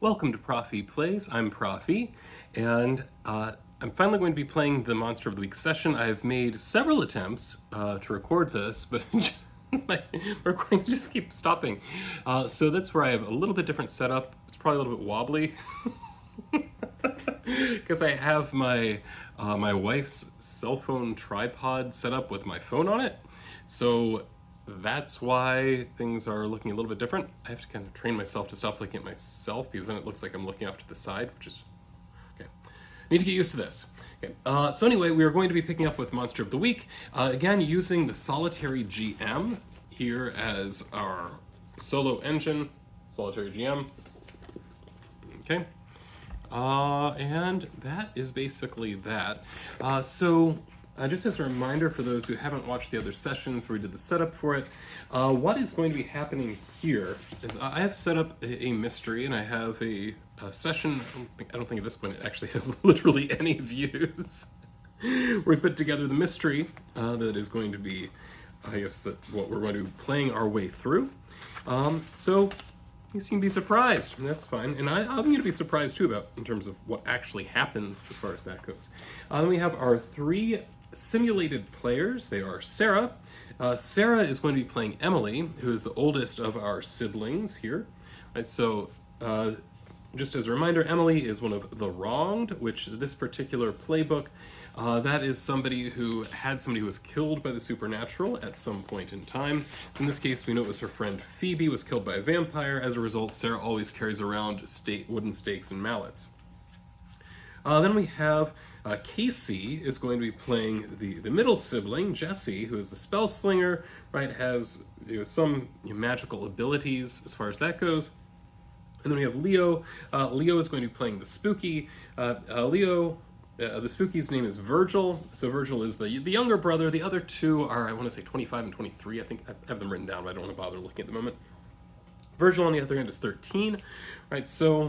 Welcome to Prof E Plays. I'm Prof E, and I'm finally going to be playing the Monster of the Week session. I've made several attempts to record this, but my recording just keeps stopping. So that's where I have a little bit different setup. It's probably a little bit wobbly because I have my my wife's cell phone tripod set up with my phone on it. So that's why things are looking a little bit different. I have to kind of train myself to stop looking at myself because then it looks like I'm looking off to the side, which is okay. I need to get used to this. Okay. So anyway, we are going to be picking up with Monster of the Week. Again, using the Solitary GM here as our solo engine. Solitary GM. Okay. And that is basically that. Just as a reminder for those who haven't watched the other sessions where we did the setup for it, what is going to be happening here is I have set up a mystery, and I have a session. I don't think at this point it actually has literally any views. We put together the mystery that is going to be, I guess, what we're going to be playing our way through. So you can be surprised, and that's fine. And I'm going to be surprised too about in terms of what actually happens as far as that goes. Then we have our three simulated players. They are Sarah. Sarah is going to be playing Emily, who is the oldest of our siblings here. Right, so just as a reminder, Emily is one of the wronged, which this particular playbook, that is somebody who was killed by the supernatural at some point in time. So in this case, we know it was her friend Phoebe was killed by a vampire. As a result, Sarah always carries around wooden stakes and mallets. Then we have Casey is going to be playing the middle sibling, Jesse, who is the spell slinger, right, has some magical abilities as far as that goes. And then we have Leo. Leo is going to be playing the spooky. The spooky's name is Virgil. So Virgil is the younger brother. The other two are, I want to say, 25 and 23. I think I have them written down, but I don't want to bother looking at the moment. Virgil, on the other hand, is 13. Right, so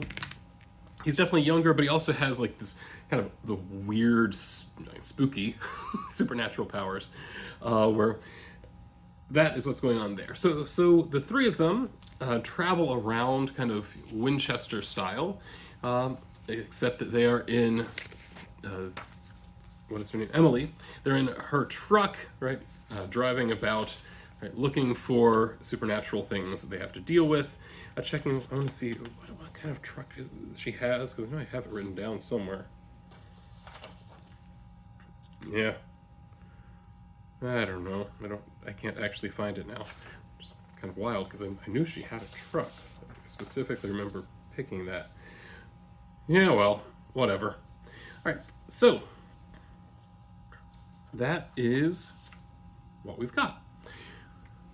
he's definitely younger, but he also has like this kind of the weird, spooky supernatural powers, where that is what's going on there. So the three of them travel around kind of Winchester style, except that they are in, what is her name? Emily. They're in her truck, right, driving about, right, looking for supernatural things that they have to deal with. Checking, I want to see what kind of truck she has, because I know I have it written down somewhere. Yeah. I don't know. I can't actually find it now. It's kind of wild, because I knew she had a truck. I specifically remember picking that. Yeah, well, whatever. Alright, so that is what we've got.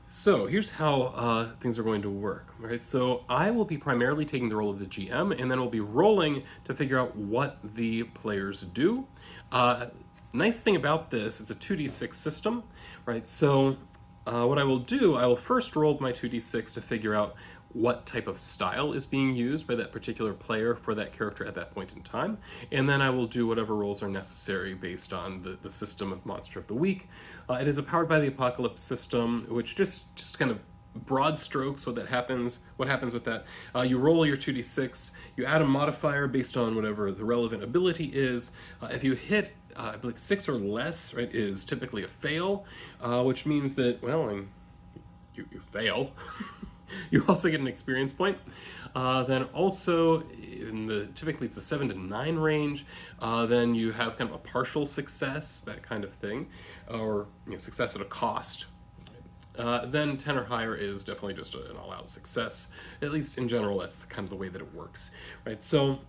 So here's how things are going to work, right? So I will be primarily taking the role of the GM, and then we'll be rolling to figure out what the players do. Nice thing about this, it's a 2d6 system, right? So what I will do, I will first roll my 2d6 to figure out what type of style is being used by that particular player for that character at that point in time, and then I will do whatever rolls are necessary based on the system of Monster of the Week. It is a Powered by the Apocalypse system, which just kind of broad strokes what happens with that. You roll your 2d6, you add a modifier based on whatever the relevant ability is. If you hit, I believe 6 or less, right, is typically a fail, which means that, well, you fail. You also get an experience point. Then also, typically it's the 7 to 9 range, then you have kind of a partial success, that kind of thing, or success at a cost. Then 10 or higher is definitely just an all-out success. At least in general, that's kind of the way that it works, right? So,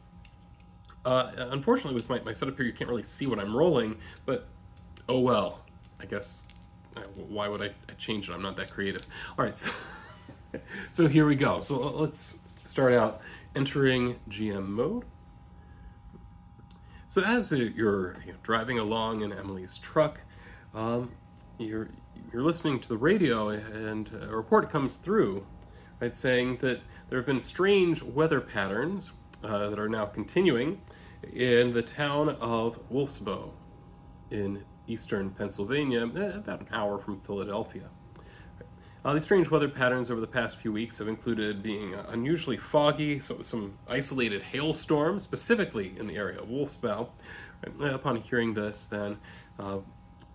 unfortunately, with my setup here, you can't really see what I'm rolling, but oh well. I guess, why would I change it? I'm not that creative. All right, so, so here we go. So let's start out entering GM mode. So as you're driving along in Emily's truck, you're listening to the radio, and a report comes through, right, saying that there have been strange weather patterns that are now continuing in the town of Wolfsbow in eastern Pennsylvania, about an hour from Philadelphia. These strange weather patterns over the past few weeks have included being unusually foggy, so some isolated hailstorms, specifically in the area of Wolfsbau. Right, upon hearing this, then I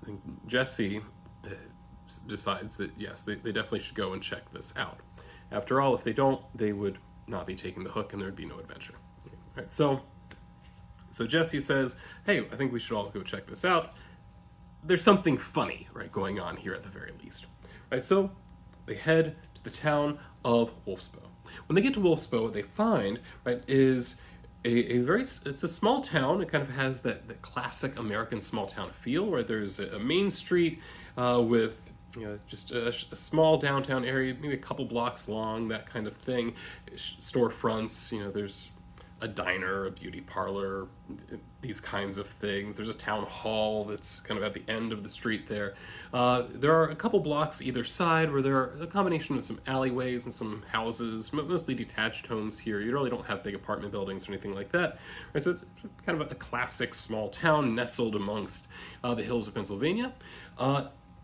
think Jesse decides that yes, they definitely should go and check this out. After all, if they don't, they would not be taking the hook and there would be no adventure. Right, so Jesse says, hey, I think we should all go check this out. There's something funny, right, going on here at the very least. Right, so they head to the town of Wolfsbau. When they get to Wolfsbau, what they find, right, is it's a small town. It kind of has that classic American small town feel, where there's a main street with just a small downtown area, maybe a couple blocks long, that kind of thing. Storefronts, there's a diner, a beauty parlor, these kinds of things. There's a town hall that's kind of at the end of the street there. There are a couple blocks either side where there are a combination of some alleyways and some houses, mostly detached homes here. You really don't have big apartment buildings or anything like that. Right, so it's kind of a classic small town nestled amongst the hills of Pennsylvania.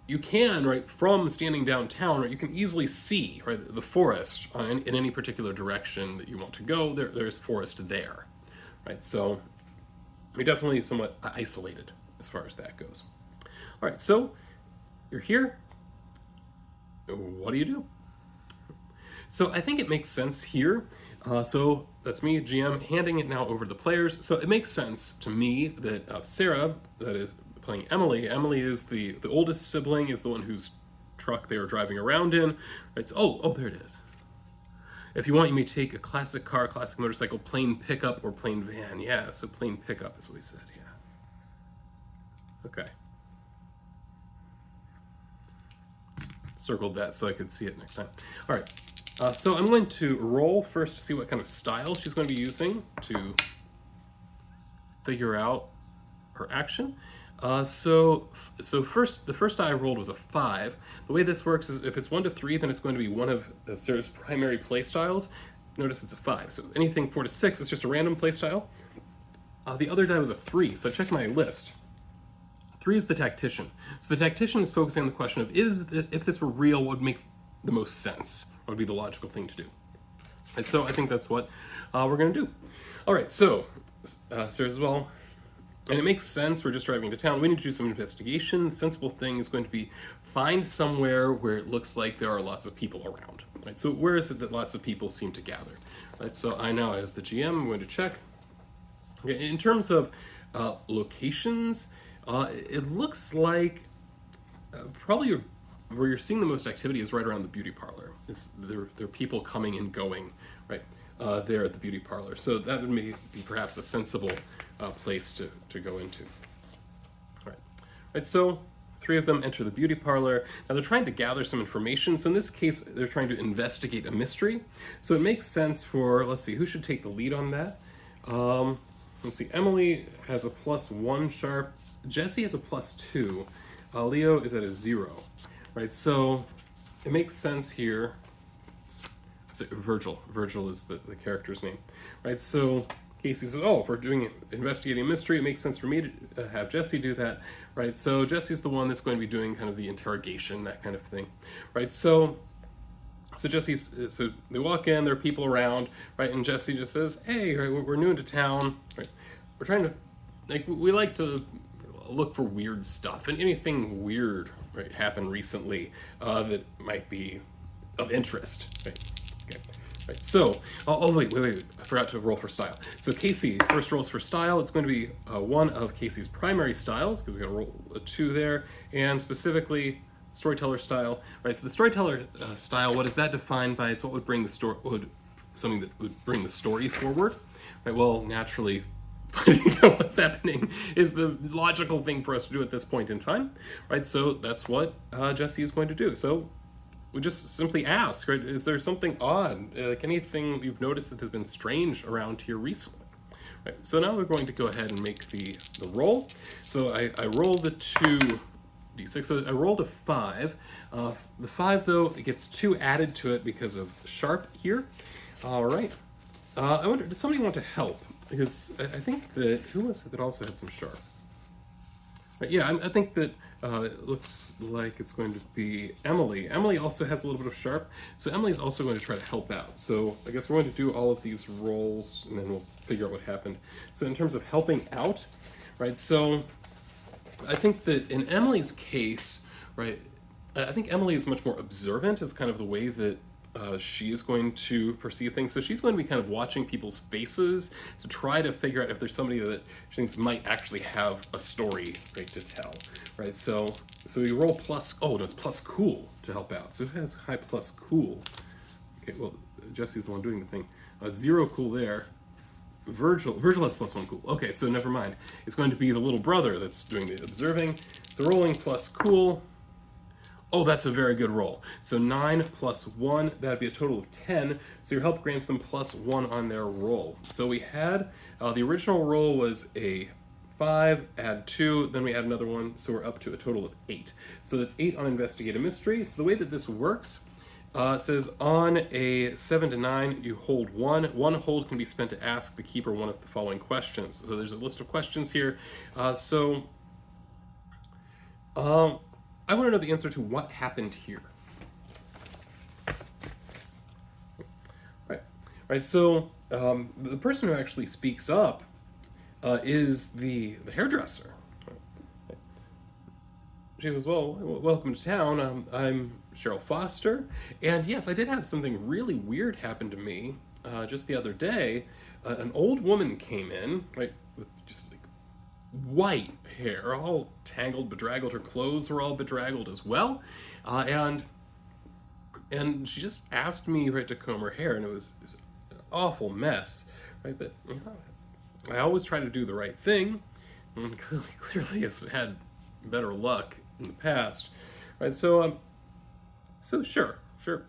You can, right, from standing downtown, right, you can easily see, right, the forest in any particular direction that you want to go. There's forest there, right? So you're definitely somewhat isolated as far as that goes. All right, so you're here. What do? So I think it makes sense here. So that's me, GM, handing it now over to the players. So it makes sense to me that Sarah, that is playing Emily. Emily is the oldest sibling, is the one whose truck they were driving around in. It's there it is. If you want, you may take a classic car, classic motorcycle, plain pickup, or plain van. Yeah, so plain pickup is what we said. Yeah. Okay. Circled that so I could see it next time. All right. So I'm going to roll first to see what kind of style she's going to be using to figure out her action. So first, the first die I rolled was a 5. The way this works is if it's 1 to 3, then it's going to be one of Sarah's primary play styles. Notice it's a 5. So anything 4 to 6 is just a random play style. The other die was a 3, so I checked my list. 3 is the tactician. So the tactician is focusing on the question of if this were real, what would make the most sense? What would be the logical thing to do? And so I think that's what we're going to do. All right, so Sarah as well. And it makes sense, we're just driving to town. We need to do some investigation. The sensible thing is going to be find somewhere where it looks like there are lots of people around. Right? So where is it that lots of people seem to gather? Right? So I now, as the GM, I'm going to check. Okay, in terms of locations, it looks like probably where you're seeing the most activity is right around the beauty parlor. There are people coming and going, right, there at the beauty parlor. So that would be perhaps a sensible place to go into. All right, so 3 of them enter the beauty parlor. Now they're trying to gather some information. So in this case, they're trying to investigate a mystery. So it makes sense for, let's see, who should take the lead on that? Let's see, Emily has a +1 sharp. Jesse has a +2. Leo is at a 0. Right, so it makes sense here. So Virgil is the character's name. Right, so Casey says, if we're investigating a mystery, it makes sense for me to have Jesse do that. Right, so Jesse's the one that's going to be doing kind of the interrogation, that kind of thing. Right, so they walk in, there are people around, right, and Jesse just says, hey, right, we're new into town, right, we're trying to, we like to look for weird stuff, and anything weird, right, happened recently that might be of interest, right, okay, right, so, wait, I forgot to roll for style. So Casey, first rolls for style. It's going to be one of Casey's primary styles, because we're going to roll a 2 there, and specifically storyteller style. Right, so the storyteller style, what is that defined by? It's what would bring the story, something that would bring the story forward. Right, well, naturally, finding out what's happening is the logical thing for us to do at this point in time. Right, so that's what Jesse is going to do. So we just simply ask, right, is there something odd, like anything you've noticed that has been strange around here recently? Right, so now we're going to go ahead and make the roll. So I rolled the 2d6, so I rolled a 5. The 5, though, it gets 2 added to it because of sharp here. All right. I wonder, does somebody want to help? Because I think that, who was it that also had some sharp? Yeah, I think that it looks like it's going to be Emily. Emily also has a little bit of sharp, so Emily's also going to try to help out. So I guess we're going to do all of these rolls, and then we'll figure out what happened. So in terms of helping out, right? So I think that in Emily's case, right, I think Emily is much more observant, is kind of the way that she is going to perceive things. So she's going to be kind of watching people's faces to try to figure out if there's somebody that she thinks might actually have a story, right, to tell, right? So you roll plus, oh no, it's plus cool to help out. So who has high plus cool? Okay, well, Jesse's the one doing the thing. 0 cool there. Virgil has plus 1 cool. Okay, so never mind. It's going to be the little brother that's doing the observing. So rolling plus cool. Oh, that's a very good roll. So 9 plus 1, that'd be a total of 10. So your help grants them plus 1 on their roll. So we had, the original roll was a 5, add 2, then we add another 1, so we're up to a total of 8. So that's 8 on Investigate a Mystery. So the way that this works, it says on a 7 to 9, you hold 1. 1 hold can be spent to ask the keeper one of the following questions. So there's a list of questions here. I want to know the answer to what happened here. Right. So the person who actually speaks up is the hairdresser. She says, well, welcome to town. I'm Cheryl Foster. And yes, I did have something really weird happen to me just the other day. An old woman came in, right, with just like white hair, all tangled, bedraggled. Her clothes were all bedraggled as well. And she just asked me, right, to comb her hair, and it was an awful mess, right? But I always try to do the right thing, and clearly has had better luck in the past, right? So sure,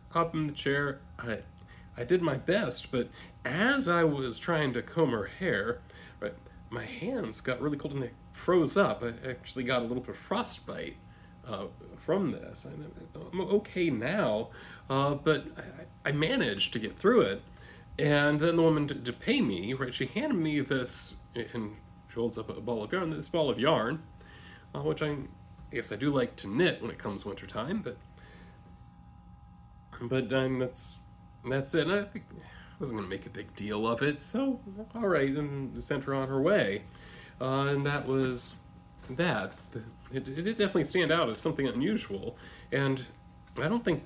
hop in the chair. I did my best, but as I was trying to comb her hair, right, my hands got really cold and they froze up. I actually got a little bit of frostbite from this. I'm okay now, but I managed to get through it. And then the woman, to pay me, right, she handed me this, and she holds up a ball of yarn, this ball of yarn, which I guess I do like to knit when it comes wintertime, but that's it. And I think I wasn't going to make a big deal of it, so all right, and sent her on her way. And that was that. It did definitely stand out as something unusual, and I don't think,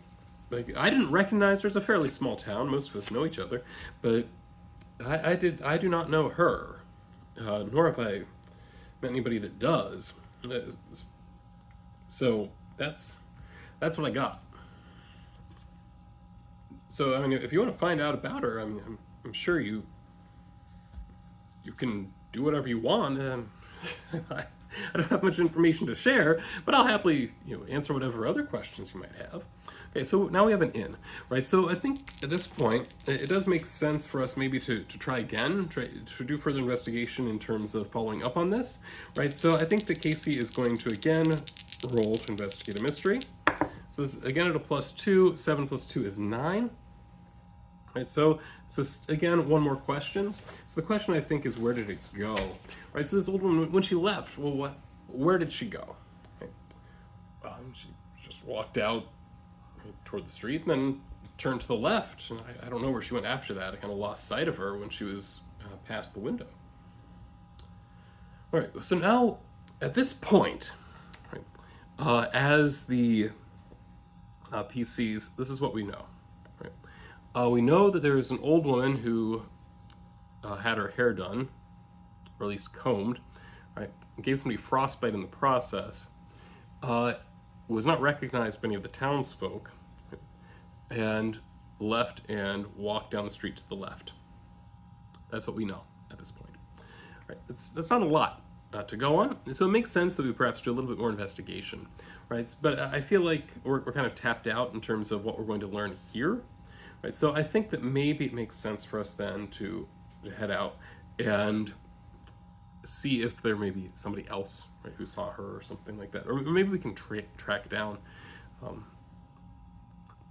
like, I didn't recognize her. It's a fairly small town. Most of us know each other, but I do not know her, nor have I met anybody that does. So that's what I got. So I mean, if you want to find out about her, I mean, I'm sure you can do whatever you want. I don't have much information to share, but I'll happily answer whatever other questions you might have. Okay, so now we have an in, right? So I think at this point, it does make sense for us maybe to try again, to do further investigation in terms of following up on this, right? So I think that Casey is going to again roll to investigate a mystery. So this, again at a +2, 7 plus 2 is 9. Right, so again, one more question. So the question I think is, where did it go? Right, so this old woman, when she left, well, where did she go? Right. She just walked out toward the street and then turned to the left. And I don't know where she went after that. I kind of lost sight of her when she was past the window. All right, so now at this point, right, as the PCs, this is what we know. We know that there is an old woman who had her hair done, or at least combed, right? Gave somebody frostbite in the process. Was not recognized by any of the townsfolk, right? And left and walked down the street to the left. That's what we know at this point. Right? That's not a lot to go on, so it makes sense that we perhaps do a little bit more investigation, right? But I feel like we're kind of tapped out in terms of what we're going to learn here. Right, so I think that maybe it makes sense for us then to head out and see if there may be somebody else, right, who saw her or something like that. Or maybe we can track down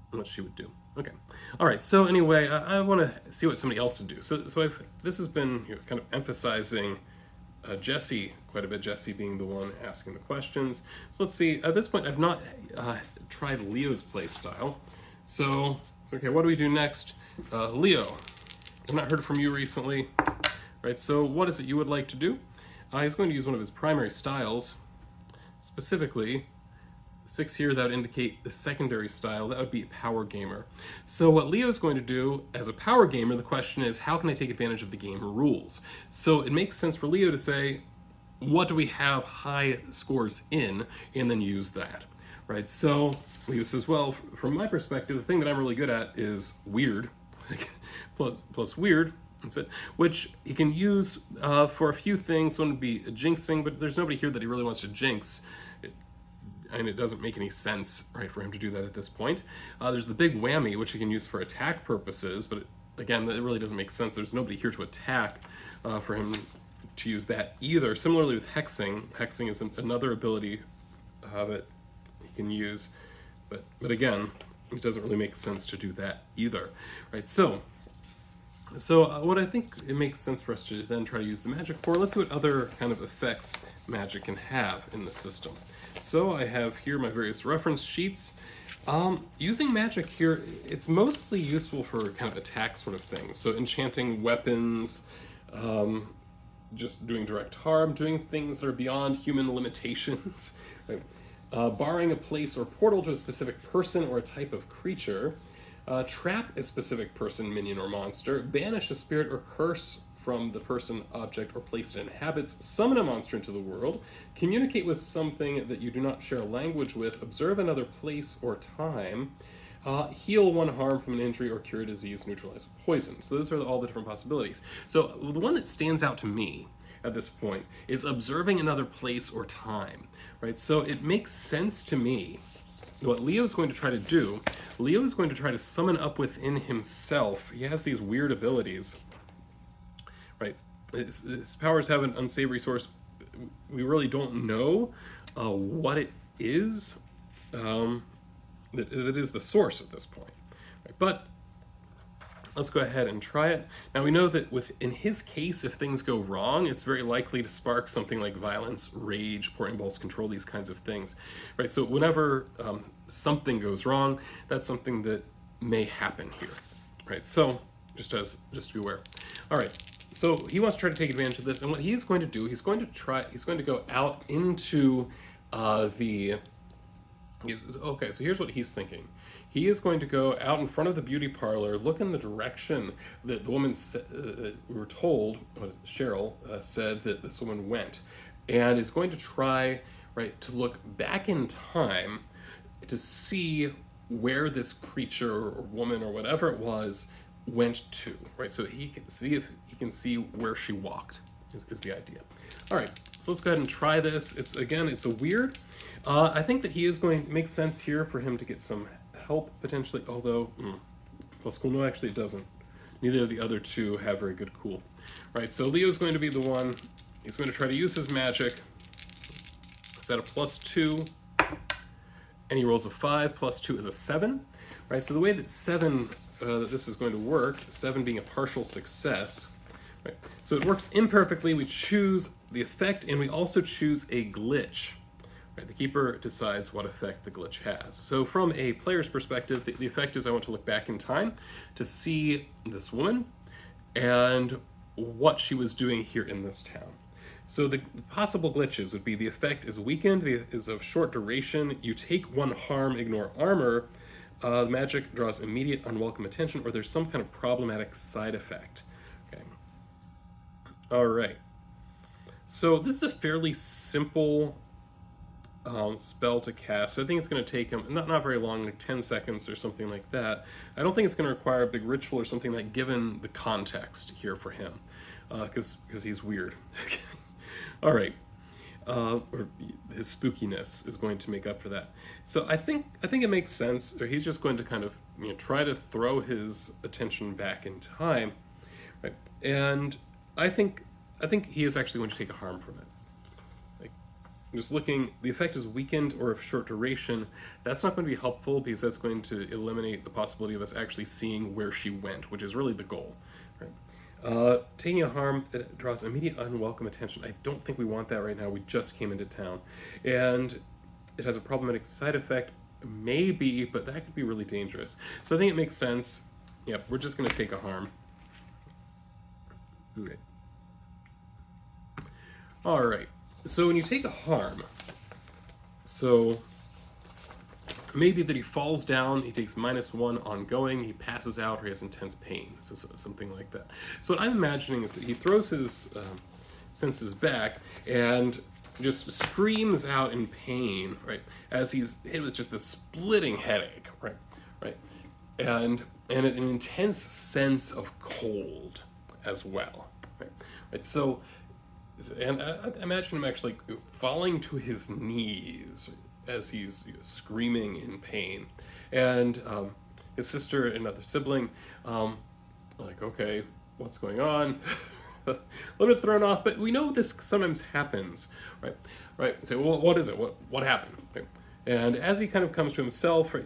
what she would do. Okay. All right, so anyway, I want to see what somebody else would do. So this has been kind of emphasizing Jesse quite a bit, Jesse being the one asking the questions. So let's see, at this point I've not tried Leo's play style. So, okay, what do we do next? Leo, I've not heard from you recently. Right, so what is it you would like to do? He's going to use one of his primary styles, specifically 6 here, that would indicate the secondary style, that would be power gamer. So what Leo's going to do as a power gamer, the question is, how can I take advantage of the game rules? So it makes sense for Leo to say, what do we have high scores in, and then use that, right? So Leo says, well, from my perspective, the thing that I'm really good at is weird, plus weird, that's it, which he can use for a few things. One would be jinxing, but there's nobody here that he really wants to jinx. And it doesn't make any sense, right, for him to do that at this point. There's the big whammy, which he can use for attack purposes, but again, that really doesn't make sense. There's nobody here to attack for him to use that either. Similarly with hexing, hexing is another ability that he can use, but again, it doesn't really make sense to do that either, right? So what I think it makes sense for us to then try to use the magic for, let's see what other kind of effects magic can have in the system. So I have here my various reference sheets. Using magic here, it's mostly useful for kind of attack sort of things. So enchanting weapons, just doing direct harm, doing things that are beyond human limitations, right? Barring a place or portal to a specific person or a type of creature, trap a specific person, minion, or monster, banish a spirit or curse from the person, object, or place it inhabits, summon a monster into the world, communicate with something that you do not share a language with, observe another place or time, heal one harm from an injury, or cure a disease, neutralize poison. So those are all the different possibilities. So the one that stands out to me at this point is observing another place or time, right? So it makes sense to me what Leo's going to try to do. Leo is going to try to summon up within himself. He has these weird abilities, right? His powers have an unsavory source. We really don't know what it is. That is the source at this point, right? But let's go ahead and try it. Now we know that in his case, if things go wrong, it's very likely to spark something like violence, rage, poor impulse control, these kinds of things, right? So whenever something goes wrong, that's something that may happen here, right? So just to be aware. All right. So he wants to try to take advantage of this, and what he's going to do, he's going to go out into okay, so here's what he's thinking. He is going to go out in front of the beauty parlor, look in the direction that the woman we were told, Cheryl said that this woman went, and is going to try, right, to look back in time to see where this creature or woman or whatever it was went to, right? So he can see if he can see where she walked, is the idea. All right, so let's go ahead and try this. It's a weird. I think that he is going to make sense here for him to get some help potentially, although plus cool, no, actually it doesn't. Neither of the other two have very good cool. Right, so Leo's going to be the one. He's going to try to use his magic. It's at a +2, and he rolls a 5. +2 is a 7. Right, so the way that 7 that this is going to work, 7 being a partial success, right? So it works imperfectly. We choose the effect, and we also choose a glitch. Right? The keeper decides what effect the glitch has. So from a player's perspective, the effect is I want to look back in time to see this woman and what she was doing here in this town. So the possible glitches would be the effect is weakened, is of short duration, you take 1 harm, ignore armor, magic draws immediate unwelcome attention, or there's some kind of problematic side effect. Okay. All right. So this is a fairly simple spell to cast. I think it's going to take him not very long, like 10 seconds or something like that. I don't think it's going to require a big ritual or something like, given the context here for him, because he's weird. All right. Or his spookiness is going to make up for that. So I think it makes sense, or he's just going to kind of try to throw his attention back in time, right? And I think he is actually going to take a harm from it. Like, just looking, the effect is weakened or of short duration. That's not going to be helpful because that's going to eliminate the possibility of us actually seeing where she went, which is really the goal, right? Taking a harm that draws immediate unwelcome attention. I don't think we want that right now. We just came into town. And it has a problematic side effect, maybe, but that could be really dangerous. So I think it makes sense. Yep, we're just going to take a harm. Okay. All right. So when you take a harm, so maybe that he falls down, he takes -1 ongoing, he passes out, or he has intense pain, so something like that. So what I'm imagining is that he throws his senses back and just screams out in pain, right, as he's hit with just this splitting headache, right, and an intense sense of cold as well, right. So, and I imagine him actually falling to his knees as he's screaming in pain, and his sister and another sibling, like, okay, what's going on? A little bit thrown off, but we know this sometimes happens, right? Right. Say, well, what is it? What happened? Right? And as he kind of comes to himself, right,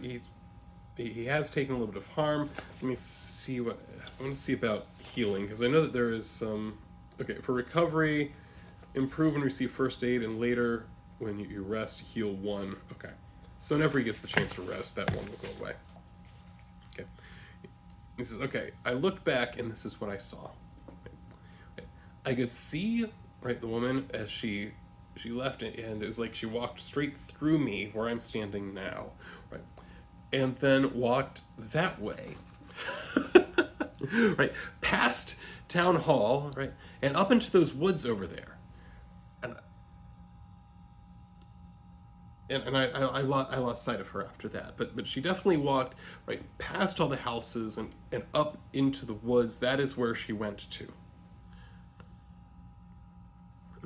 he has taken a little bit of harm. Let me see what I want to see about healing, because I know that there is some. Okay, for recovery, improve and receive first aid, and later when you rest, heal 1. Okay, so whenever he gets the chance to rest, that 1 will go away. Okay, he says, okay, I looked back and this is what I saw. I could see, right, the woman as she left, and it was like she walked straight through me where I'm standing now, right, and then walked that way, right, past town hall, right, and up into those woods over there, and I lost sight of her after that, but she definitely walked right past all the houses and up into the woods. That is where she went to.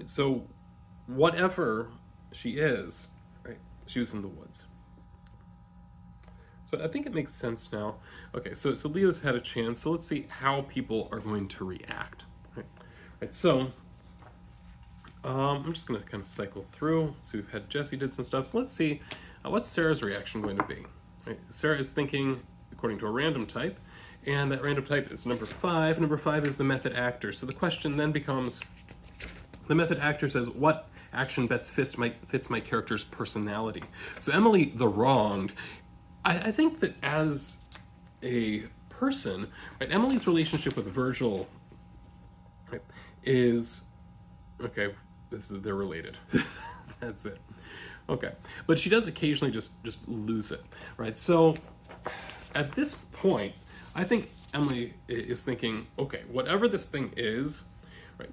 So, whatever she is, right, she was in the woods. So I think it makes sense now. Okay, so Leo's had a chance, so let's see how people are going to react. Right, so, I'm just going to kind of cycle through. So we've had Jesse did some stuff, so let's see, what's Sarah's reaction going to be? Right, Sarah is thinking according to a random type, and that random type is number 5. Number 5 is the method actor. So the question then becomes, the method actor says, what action best fits my character's personality? So Emily, the wronged, I think that as a person, right, Emily's relationship with Virgil, right, is, okay, they're related. That's it. Okay, but she does occasionally just lose it, right? So at this point, I think Emily is thinking, okay, whatever this thing is, right,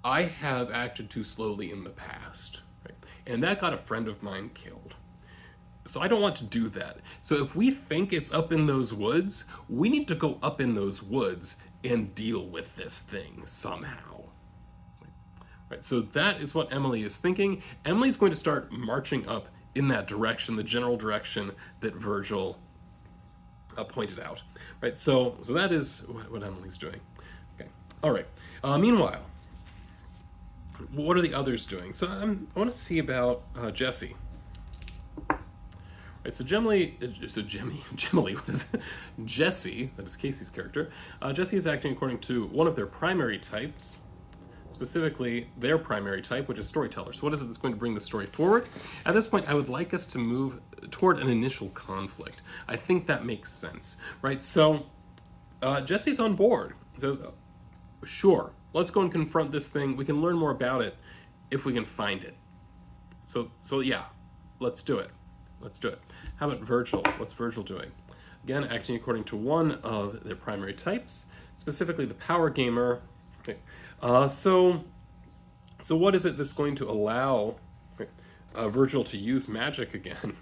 I have acted too slowly in the past, right? And that got a friend of mine killed. So I don't want to do that. So if we think it's up in those woods, we need to go up in those woods and deal with this thing somehow. Right? So that is what Emily is thinking. Emily's going to start marching up in that direction, the general direction that Virgil pointed out. Right? So that is what Emily's doing. Okay. All right. Meanwhile, what are the others doing? So I want to see about Jesse. Right, so Gemily, what is it? Jesse, that is Casey's character. Jesse is acting according to one of their primary types, specifically their primary type, which is storyteller. So what is it that's going to bring the story forward? At this point, I would like us to move toward an initial conflict. I think that makes sense, right? So Jesse's on board. So sure, let's go and confront this thing. We can learn more about it if we can find it. So yeah, let's do it. Let's do it. How about Virgil? What's Virgil doing? Again, acting according to one of their primary types, specifically the power gamer. Okay. So what is it that's going to allow Virgil to use magic again?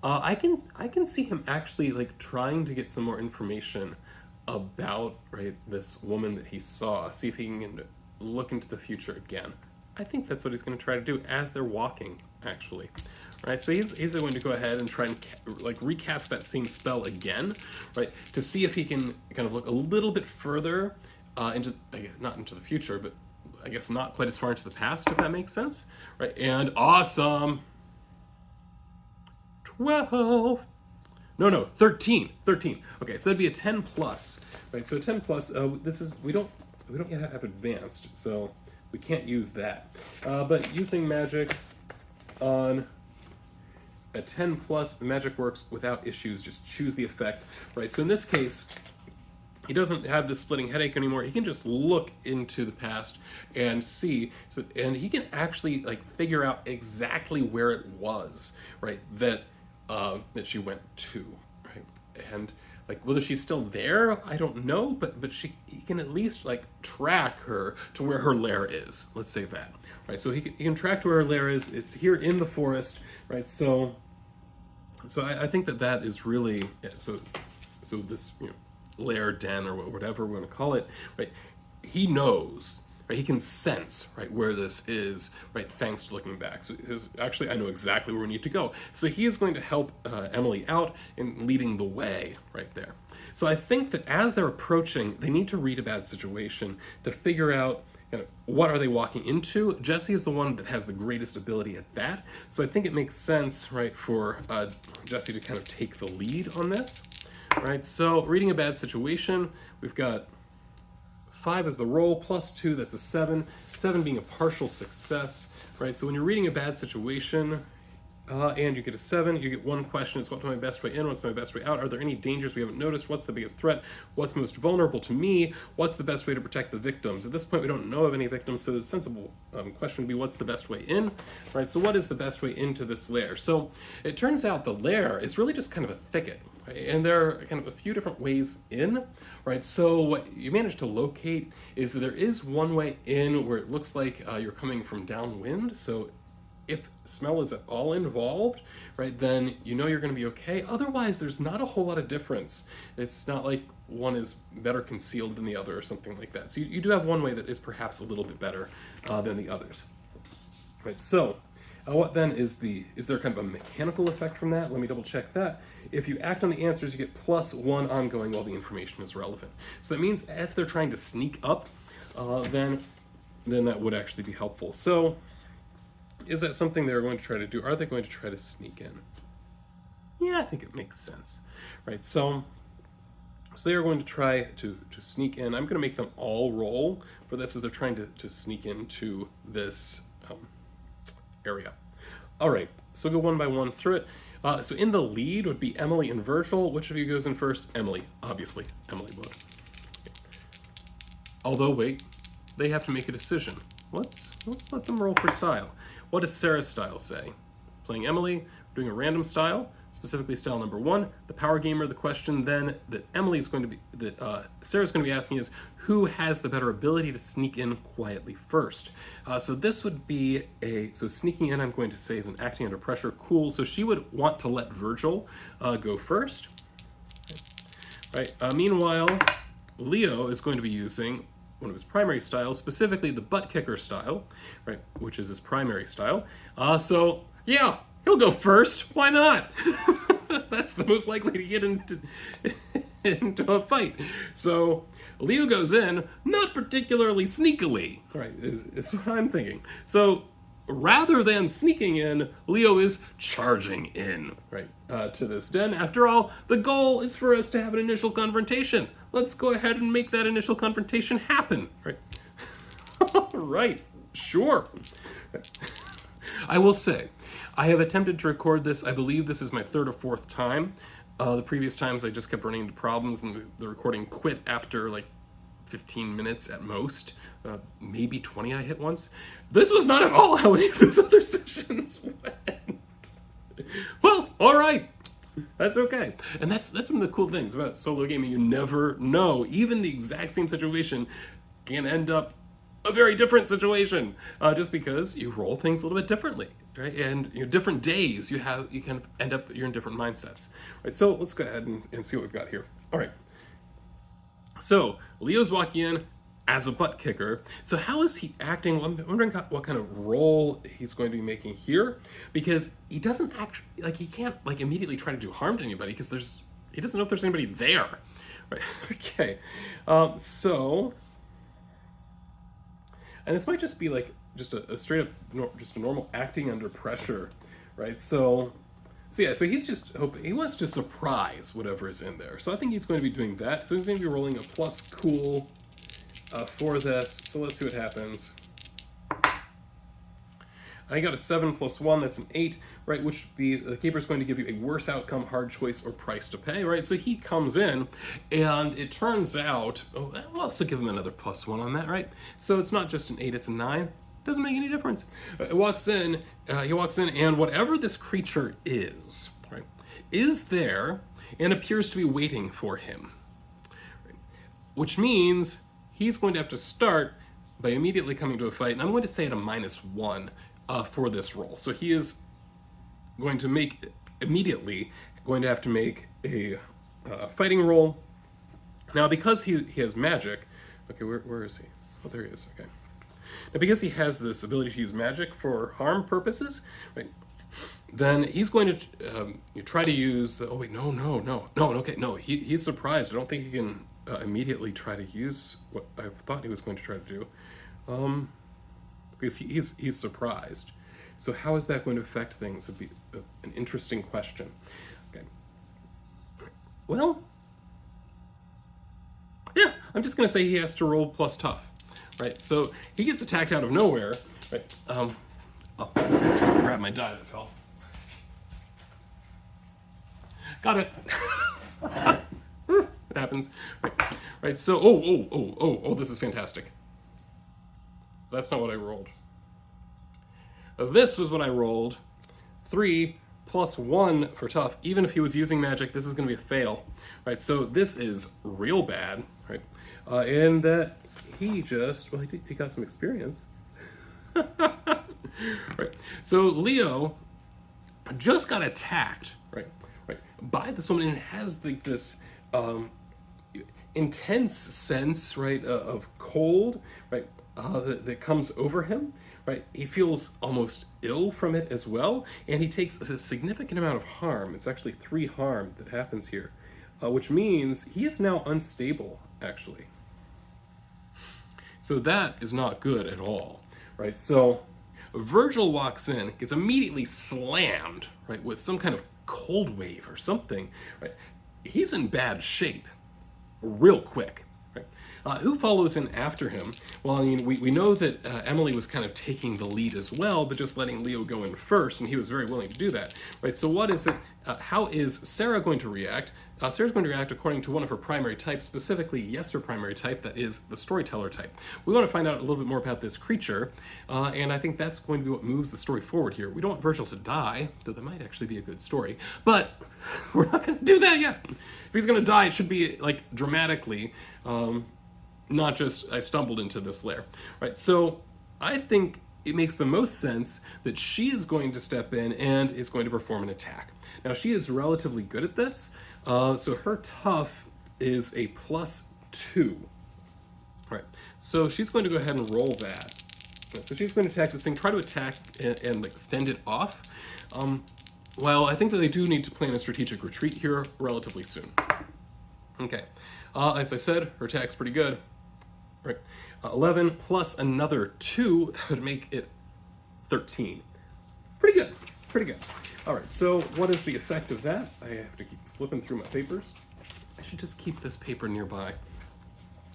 I can see him actually like trying to get some more information about this woman that he saw. See if he can look into the future again. I think that's what he's going to try to do as they're walking, actually. Right, so he's going to go ahead and try and like recast that same spell again, right, to see if he can kind of look a little bit further into, not into the future, but I guess not quite as far into the past, if that makes sense, right? And awesome, 12. No, 13. 13. Okay, so that'd be a 10 plus, right? So 10 plus, this is, we don't yet have advanced, so we can't use that. But using magic on a 10 plus, the magic works without issues, just choose the effect, right? So in this case, he doesn't have this splitting headache anymore. He can just look into the past and see, so, and he can actually like figure out exactly where it was, right? That she went to, right? And like whether she's still there, I don't know, but he can at least like track her to where her lair is. Let's say that, right? So he can track to where her lair is. It's here in the forest, right? So I think that is really so this lair, den, or whatever we want to call it, right? He knows, right? He can sense, right, where this is, right? Thanks to looking back. So actually, I know exactly where we need to go. So he is going to help Emily out in leading the way right there. So I think that as they're approaching, they need to read a bad situation to figure out what are they walking into. Jesse is the one that has the greatest ability at that. So I think it makes sense, right, for Jesse to kind of take the lead on this. Right, so reading a bad situation, we've got 5 as the roll, plus 2, that's a 7. 7 being a partial success, right? So when you're reading a bad situation, and you get a 7, you get 1 question. It's what's my best way in, what's my best way out? Are there any dangers we haven't noticed? What's the biggest threat? What's most vulnerable to me? What's the best way to protect the victims? At this point, we don't know of any victims, so the sensible question would be, what's the best way in? Right, so what is the best way into this lair? So it turns out the lair is really just kind of a thicket, right? And there are kind of a few different ways in, right? So what you manage to locate is that there is one way in where it looks like you're coming from downwind, so if smell is at all involved, right, then you know you're going to be okay. Otherwise, there's not a whole lot of difference. It's not like one is better concealed than the other or something like that. So you do have one way that is perhaps a little bit better than the others. Right, so what then is there kind of a mechanical effect from that? Let me double check that. If you act on the answers, you get +1 ongoing while the information is relevant. So that means if they're trying to sneak up, then that would actually be helpful. So is that something they're going to try to do? Are they going to try to sneak in? Yeah, I think it makes sense, right? So they are going to try to sneak in. I'm going to make them all roll for this as they're trying to sneak into this area. All right, so we'll go one by one through it. So in the lead would be Emily and Virgil. Which of you goes in first? Emily, obviously. Emily would. Although, wait, they have to make a decision. Let's let them roll for style. What does Sarah's style say? Playing Emily, doing a random style, specifically style number 1. The power gamer, the question then that Sarah's going to be asking is, who has the better ability to sneak in quietly first? So this would be so sneaking in, I'm going to say, is an acting under pressure. Cool. So she would want to let Virgil go first. Right. Meanwhile, Leo is going to be using one of his primary styles, specifically the butt kicker style, right, which is his primary style. So yeah, he'll go first. Why not? That's the most likely to get into a fight. So Leo goes in, not particularly sneakily, right, is what I'm thinking. So rather than sneaking in, Leo is charging in, right, to this den. After all, the goal is for us to have an initial confrontation. Let's go ahead and make that initial confrontation happen, right? Right, sure. I will say, I have attempted to record this. I believe this is my 3rd or 4th time. The previous times I just kept running into problems and the recording quit after like 15 minutes at most. Maybe 20 I hit once. This was not at all how any of those other sessions went. Well, all right. That's okay. And that's one of the cool things about solo gaming. You never know. Even the exact same situation can end up a very different situation, just because you roll things a little bit differently, right? And different days you kind of end up, you're in different mindsets, right? So let's go ahead and see what we've got here. All right. So Leo's walking in as a butt kicker. So how is he acting? Well, I'm wondering what kind of role he's going to be making here, because he doesn't actually, like, he can't like immediately try to do harm to anybody because he doesn't know if there's anybody there, right? Okay, so, and this might just be like just a straight up just a normal acting under pressure, right? So So yeah, so he's just hoping, he wants to surprise whatever is in there. So I think he's going to be doing that. So he's going to be rolling a plus cool for this. So let's see what happens. I got a 7 plus 1, that's an 8, right? Which would be, the keeper's going to give you a worse outcome, hard choice, or price to pay, right? So he comes in, and it turns out, oh, we'll also give him another plus 1 on that, right? So it's not just an 8, it's a 9. Doesn't make any difference. He walks in, and whatever this creature is, right, is there and appears to be waiting for him, right? Which means he's going to have to start by immediately coming to a fight, and I'm going to say at a -1 for this roll. So he is going to make, immediately, going to have to make a fighting roll. Now, because he has magic, okay, where is he? Oh, there he is, okay. Now, because he has this ability to use magic for harm purposes, right, then he's going to try to use the, oh wait, no, he's surprised. I don't think he can immediately try to use what I thought he was going to try to do. Because he's surprised. So how is that going to affect things would be an interesting question. Okay. Well, yeah, I'm just going to say he has to roll plus tough, right? So he gets attacked out of nowhere, right? I'll grab my die that fell. Got it. It happens, right? So, this is fantastic. That's not what I rolled. This was what I rolled. 3 plus 1 for tough. Even if he was using magic, this is going to be a fail, right? So this is real bad, right? And that he just, well, he got some experience. Right. So Leo just got attacked, right, by this woman, and has this intense sense, right, of cold, right, that comes over him, right? He feels almost ill from it as well, and he takes a significant amount of harm. It's actually 3 harm that happens here, which means he is now unstable, actually. So that is not good at all, right? So Virgil walks in, gets immediately slammed, right, with some kind of cold wave or something, right? He's in bad shape real quick. Who follows in after him? Well, I mean, we know that Emily was kind of taking the lead as well, but just letting Leo go in first, and he was very willing to do that, right? So what is it? How is Sarah going to react? Sarah's going to react according to one of her primary types, specifically, yes, her primary type, that is the storyteller type. We want to find out a little bit more about this creature, and I think that's going to be what moves the story forward here. We don't want Virgil to die, though that might actually be a good story, but we're not going to do that yet. If he's going to die, it should be, like, dramatically, not just, I stumbled into this lair, right? So I think it makes the most sense that she is going to step in and is going to perform an attack. Now, she is relatively good at this, so her tough is a +2. Right, so she's going to go ahead and roll that. So she's going to attack this thing, try to attack and like fend it off. Well, I think that they do need to plan a strategic retreat here relatively soon. Okay, as I said, her attack's pretty good. Right, 11 plus another 2, that would make it 13. Pretty good, pretty good. All right, so what is the effect of that? I have to keep flipping through my papers. I should just keep this paper nearby.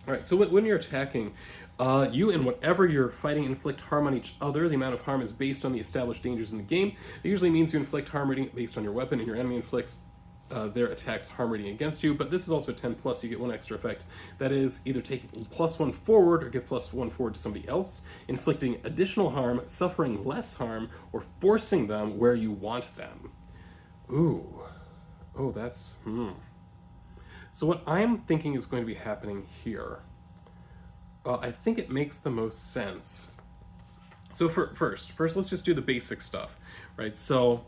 All right, so when you're attacking, you and whatever you're fighting inflict harm on each other. The amount of harm is based on the established dangers in the game. It usually means you inflict harm rating based on your weapon, and your enemy inflicts their attacks harm rating against you, but this is also 10 plus, you get one extra effect. That is either take +1 forward or give +1 forward to somebody else, inflicting additional harm, suffering less harm, or forcing them where you want them. Ooh. Oh, that's, So what I'm thinking is going to be happening here, I think it makes the most sense. So first, let's just do the basic stuff, right? So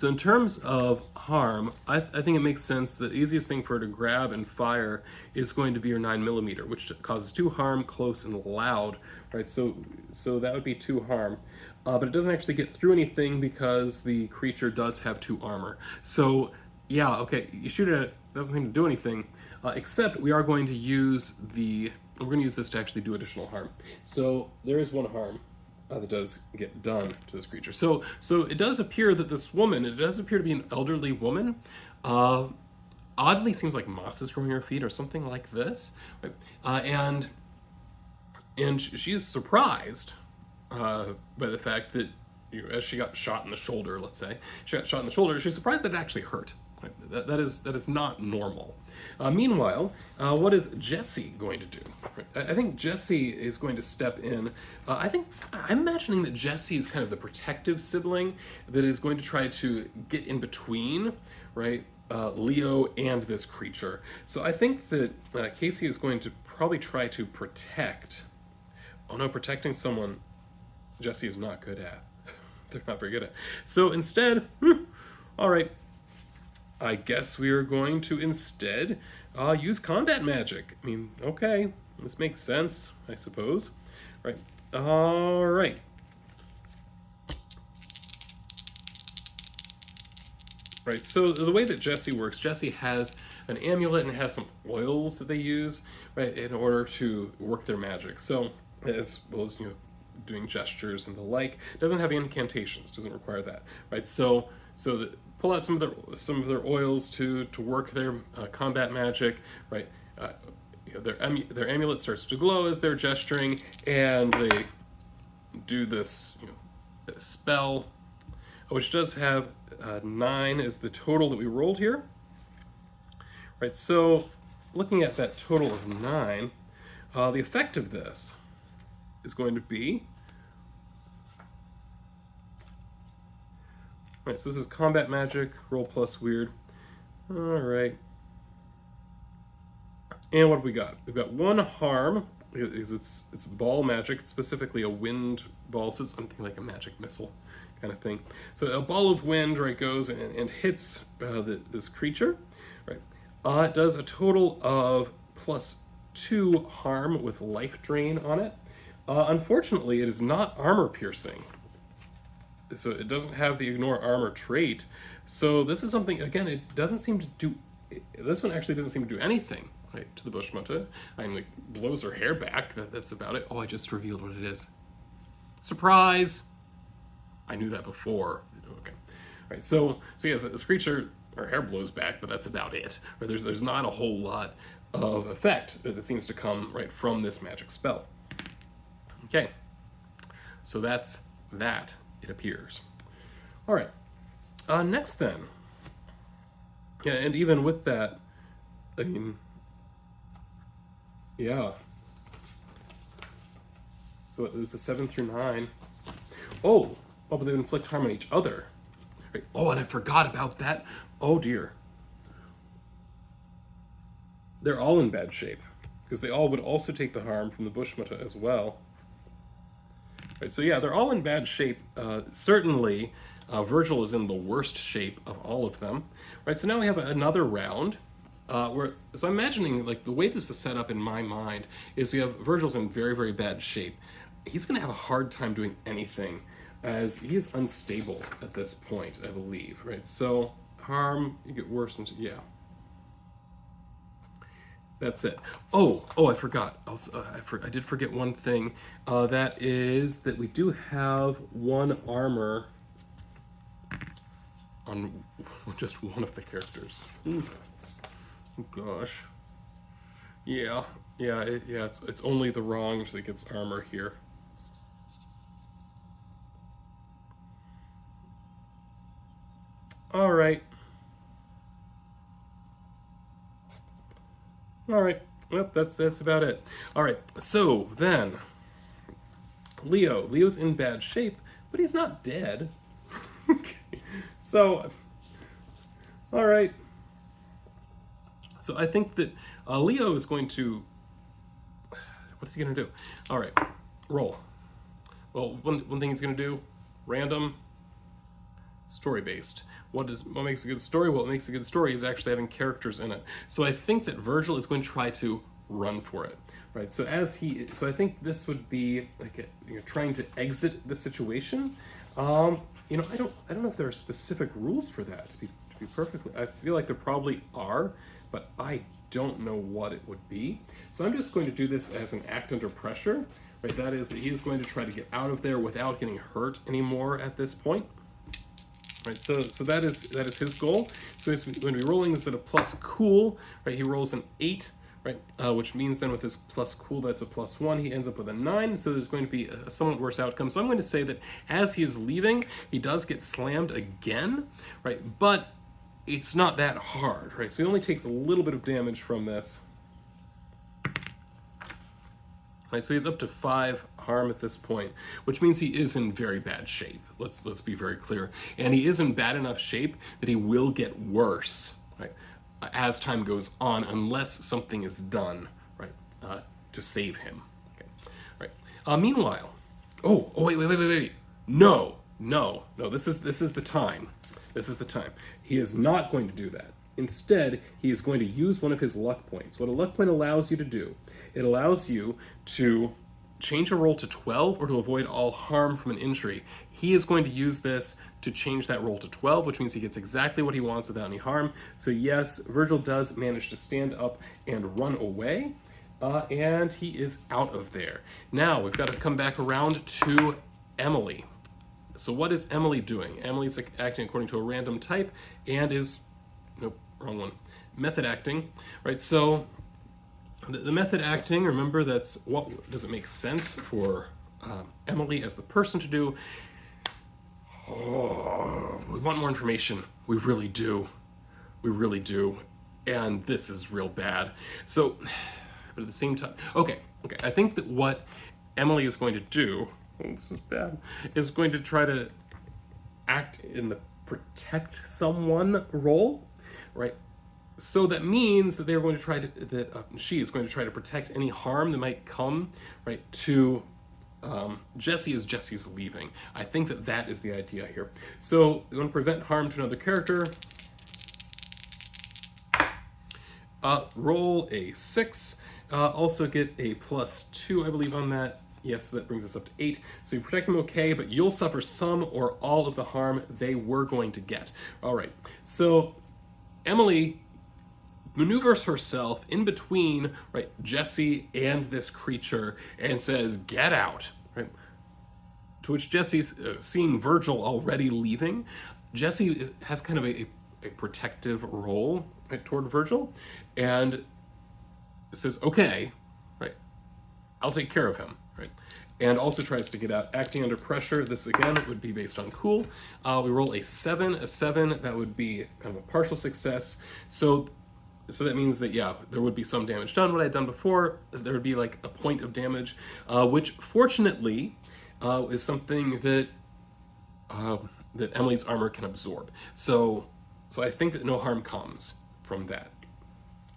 in terms of harm, I think it makes sense that the easiest thing for her to grab and fire is going to be your 9mm, which causes 2 harm, close, and loud, right? So that would be 2 harm. But it doesn't actually get through anything because the creature does have 2 armor. So, yeah, okay, you shoot it, it doesn't seem to do anything, except we are going to use we're going to use this to actually do additional harm. So there is 1 harm. that does get done to this creature. So it does appear that this woman, it does appear to be an elderly woman. Oddly seems like moss is growing her feet or something like this. Right? And she is surprised by the fact that, as she got shot in the shoulder, let's say, she got shot in the shoulder, she's surprised that it actually hurt. Right? That is not normal. Meanwhile, what is Jesse going to do? I think Jesse is going to step in. I'm imagining that Jesse is kind of the protective sibling that is going to try to get in between, right, Leo and this creature. So I think that Casey is going to probably try to protect. Oh no, protecting someone Jesse is not good at. They're not very good at. So instead, all right, I guess we are going to instead use combat magic. I mean, okay, this makes sense, I suppose. Right. All right. Right, so the way that Jesse works, Jesse has an amulet and has some oils that they use, right, in order to work their magic. So, as well as, doing gestures and the like, doesn't have incantations, doesn't require that, right? So pull out some of their oils to work their combat magic, right? Their amulet starts to glow as they're gesturing, and they do this spell, which does have 9 is the total that we rolled here. Right, so looking at that total of 9, the effect of this is going to be, right, so this is combat magic, roll plus weird. All right. And what have we got? We've got 1 harm, because it's ball magic, it's specifically a wind ball, so it's something like a magic missile kind of thing. So a ball of wind, right, goes and hits this creature, right? It does a total of +2 harm with life drain on it. Unfortunately, it is not armor piercing, so it doesn't have the ignore armor trait. So this is something, again, it doesn't seem to do. This one actually doesn't seem to do anything, right, to the Buschmutter. I mean, like, blows her hair back. That's about it. Oh, I just revealed what it is. Surprise! I knew that before. Okay. Right. So yeah, this creature, her hair blows back, but that's about it. Right? There's not a whole lot of effect that seems to come right from this magic spell. Okay. So that's that, it appears. All right. Next then. Yeah, and even with that, I mean, yeah. So this is 7 through 9. Oh, but they inflict harm on each other. Right. Oh, and I forgot about that. Oh dear. They're all in bad shape, because they all would also take the harm from the Buschmutter as well. Right, so yeah, they're all in bad shape. Certainly, Virgil is in the worst shape of all of them. Right, so now we have another round. So I'm imagining, like, the way this is set up in my mind is we have Virgil's in very, very bad shape. He's going to have a hard time doing anything, as he is unstable at this point, I believe, right? So harm, you get worse, and yeah. That's it. Oh, I forgot. I did forget one thing. That is that we do have 1 armor on just one of the characters. Ooh. Oh, gosh. Yeah. It's only the wronged that gets armor here. All right. Well, that's about it. All right. So then, Leo's in bad shape, but he's not dead. Okay. So, all right. So I think that Leo is going to. What's he going to do? All right. Roll. Well, one thing he's going to do, random, story-based. What makes a good story? Well, what makes a good story is actually having characters in it. So I think that Virgil is going to try to run for it, right? So I think this would be like trying to exit the situation. I don't know if there are specific rules for that. To be perfectly, I feel like there probably are, but I don't know what it would be. So I'm just going to do this as an act under pressure. Right, that is that he is going to try to get out of there without getting hurt anymore at this point. Right, so that is his goal. So he's going to be rolling this at a plus cool. Right, he rolls an 8. Right, which means then with his plus cool, that's a +1. He ends up with a 9. So there's going to be a somewhat worse outcome. So I'm going to say that as he is leaving, he does get slammed again. Right, but it's not that hard. Right, so he only takes a little bit of damage from this. Right, so he's up to 5 harm at this point, which means he is in very bad shape. Let's be very clear. And he is in bad enough shape that he will get worse, right, as time goes on, unless something is done, right, to save him. Okay, right. Meanwhile, wait. No. This is the time. This is the time. He is not going to do that. Instead, he is going to use one of his luck points. What a luck point allows you to do, it allows you to change a roll to 12 or to avoid all harm from an injury. He is going to use this to change that roll to 12, which means he gets exactly what he wants without any harm. So yes, Virgil does manage to stand up and run away, and he is out of there. Now, we've got to come back around to Emily. So what is Emily doing? Emily's acting according to a random type and is, nope, wrong one, method acting, right? So the method acting, remember, that's what does it make sense for Emily as the person to do. Oh, we want more information. We really do. And this is real bad. So, but at the same time, okay. I think that what Emily is going to do, this is bad, is going to try to act in the protect someone role, right? So that means that they're going to try to, she is going to try to protect any harm that might come, right, to Jesse as Jesse's leaving. I think that is the idea here. So we're going to prevent harm to another character. Roll a 6. Also get a +2, I believe, on that. Yes, so that brings us up to 8. So you protect them okay, but you'll suffer some or all of the harm they were going to get. All right, so Emily maneuvers herself in between, right, Jesse and this creature and says, "Get out," right? To which Jesse's seeing Virgil already leaving. Jesse has kind of a protective role, right, toward Virgil, and says, "Okay, right, I'll take care of him," right? And also tries to get out, acting under pressure. This again would be based on cool. We roll a 7. A 7, that would be kind of a partial success. So that means that, yeah, there would be some damage done. What I had done before, there would be like a point of damage, which fortunately is something that that Emily's armor can absorb. So I think that no harm comes from that.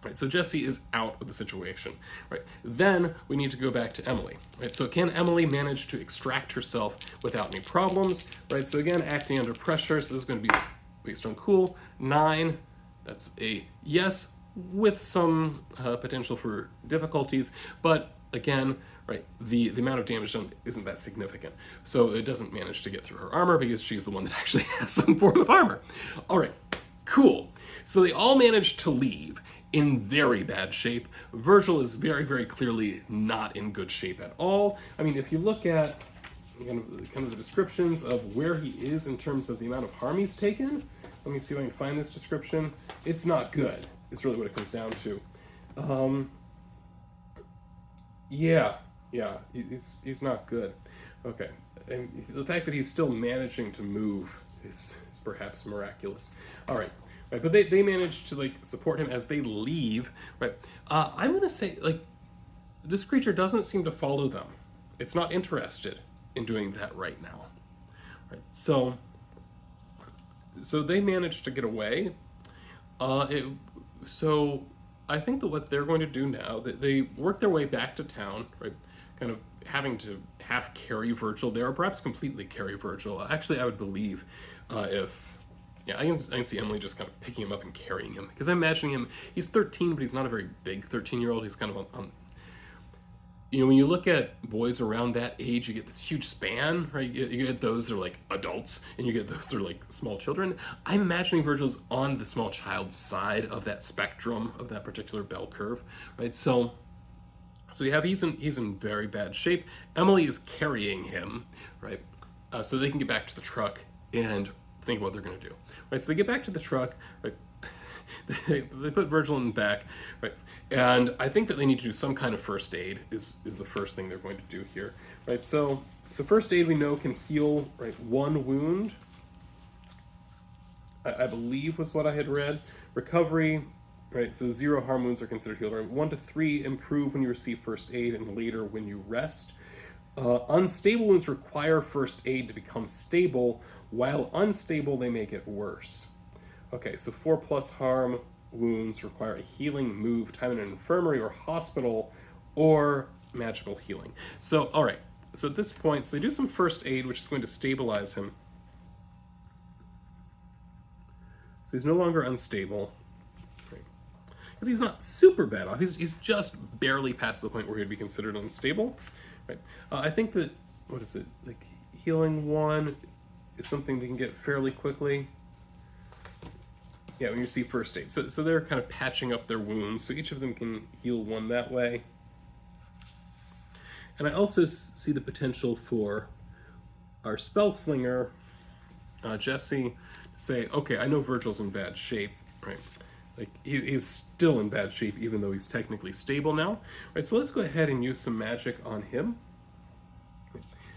Right, so Jesse is out of the situation. Right, then we need to go back to Emily. Right, so can Emily manage to extract herself without any problems? Right, so again, acting under pressure. So this is going to be based on cool. 9. That's a yes, with some potential for difficulties, but again, right, the amount of damage done isn't that significant. So it doesn't manage to get through her armor because she's the one that actually has some form of armor. All right, cool. So they all managed to leave in very bad shape. Virgil is very, very clearly not in good shape at all. I mean, if you look at kind of the descriptions of where he is in terms of the amount of harm he's taken, let me see if I can find this description. It's not good. It's really what it comes down to. Yeah, he's not good. Okay, and the fact that he's still managing to move is perhaps miraculous. All right, but they manage to like support him as they leave. Right, I'm gonna say like this creature doesn't seem to follow them. It's not interested in doing that right now. Right, so they managed to get away. So I think that what they're going to do now, they work their way back to town, right? Kind of having to half carry Virgil there, or perhaps completely carry Virgil. Actually, I would believe I can see Emily just kind of picking him up and carrying him, because I'm imagining him. He's 13, but he's not a very big 13-year-old. He's kind of when you look at boys around that age, you get this huge span, right? You get those that are like adults, and you get those that are like small children. I'm imagining Virgil's on the small child's side of that spectrum, of that particular bell curve, right? So you have he's in very bad shape. Emily is carrying him, right? So they can get back to the truck and think what they're going to do, right? So they get back to the truck, right? They put Virgil in the back, right? And I think that they need to do some kind of first aid is the first thing they're going to do here, right? So first aid we know can heal, right, one wound. I believe was what I had read. Recovery, right? So 0 harm wounds are considered healed. Right? 1 to 3 improve when you receive first aid, and later when you rest. Unstable wounds require first aid to become stable. While unstable, they make it worse. Okay, so 4+ harm wounds require a healing move, time in an infirmary or hospital, or magical healing. So, all right. So at this point, so they do some first aid, which is going to stabilize him. So he's no longer unstable, right? Because he's not super bad off. He's just barely past the point where he'd be considered unstable, right? I think that, what is it, like healing 1 is something they can get fairly quickly. Yeah, when you see first aid. So they're kind of patching up their wounds, so each of them can heal 1 that way. And I also see the potential for our spell slinger, Jesse, to say, okay, I know Virgil's in bad shape, right? Like, he's still in bad shape, even though he's technically stable now. Right, so let's go ahead and use some magic on him.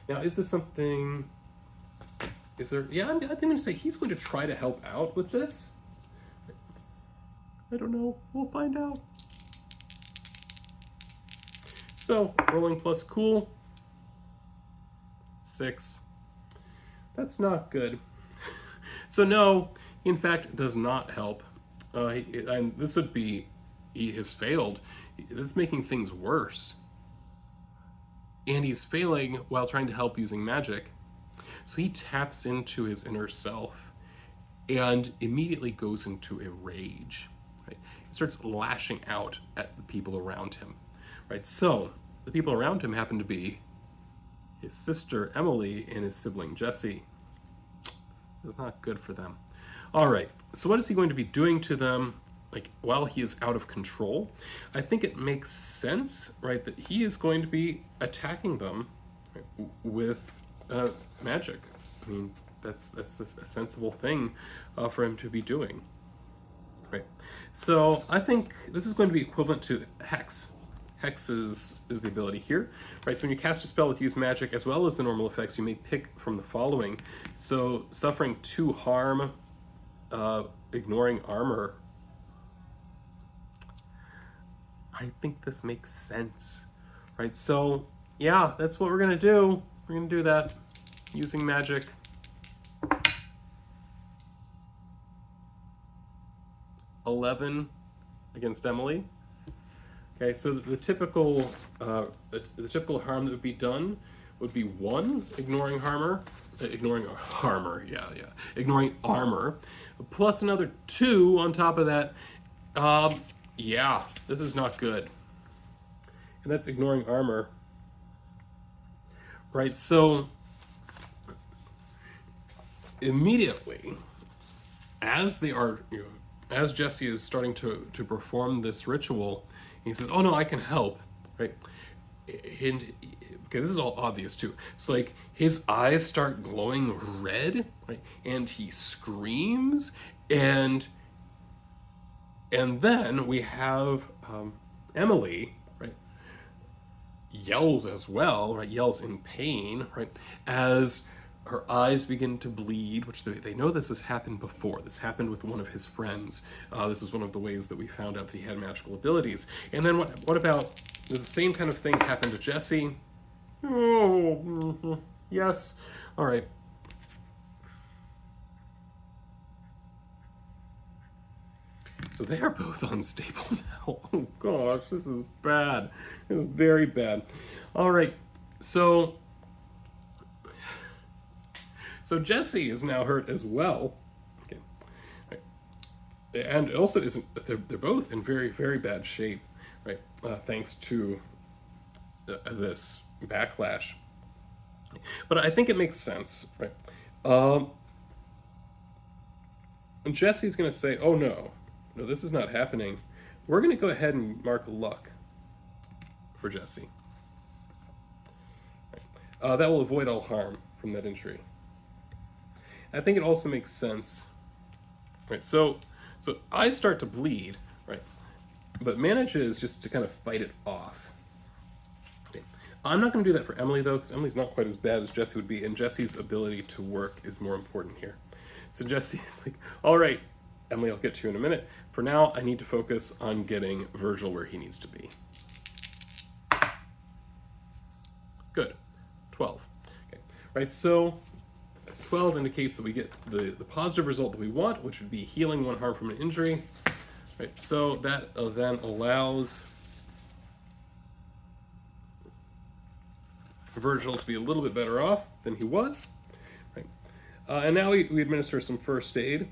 Now, is this something... Is there... Yeah, I'm going to say he's going to try to help out with this. I don't know. We'll find out. So, rolling plus cool. 6. That's not good. So no, he in fact does not help. And this would be, he has failed. That's making things worse. And he's failing while trying to help using magic. So he taps into his inner self and immediately goes into a rage. Right? He starts lashing out at the people around him. Right? So the people around him happen to be his sister Emily and his sibling Jesse. It's not good for them. All right, so what is he going to be doing to them, like, while he is out of control? I think it makes sense, right, that he is going to be attacking them, right, with magic. I mean, that's a sensible thing for him to be doing, right? So I think this is going to be equivalent to Hex. Hex is the ability here, right? So when you cast a spell with use magic as well as the normal effects, you may pick from the following. So suffering 2 harm, ignoring armor. I think this makes sense, right? So yeah, that's what we're gonna do. We're gonna do that using magic. $11 against Emily. Okay, so the typical harm that would be done would be 1, ignoring armor, ignoring armor, plus another 2 on top of that. Yeah, this is not good. And that's ignoring armor. Right, so immediately, as they are, as Jesse is starting to perform this ritual, he says, "Oh no, I can help," right? And okay, this is all obvious too. So like his eyes start glowing red, right? And he screams, and then we have Emily, right? Yells as well, right? Yells in pain, right? As her eyes begin to bleed, which they know this has happened before. This happened with one of his friends. This is one of the ways that we found out that he had magical abilities. And then what about, does the same kind of thing happen to Jesse? Oh, yes. All right. So they are both unstable now. Oh gosh, this is bad. This is very bad. All right, so Jesse is now hurt as well. Okay. Right. And also they're both in very, very bad shape, right? Thanks to this backlash. But I think it makes sense, right? Um, and Jesse's going to say, oh no, no, this is not happening. We're going to go ahead and mark luck for Jesse. That will avoid all harm from that injury. I think it also makes sense, right? So I start to bleed, right? But manages just to kind of fight it off. Okay. I'm not going to do that for Emily, though, because Emily's not quite as bad as Jesse would be, and Jesse's ability to work is more important here. So Jesse's like, all right, Emily, I'll get to you in a minute. For now, I need to focus on getting Virgil where he needs to be. Good. 12. Okay. Right, so 12 indicates that we get the positive result that we want, which would be healing one harm from an injury. Right, so that then allows Virgil to be a little bit better off than he was. Right. And now we administer some first aid.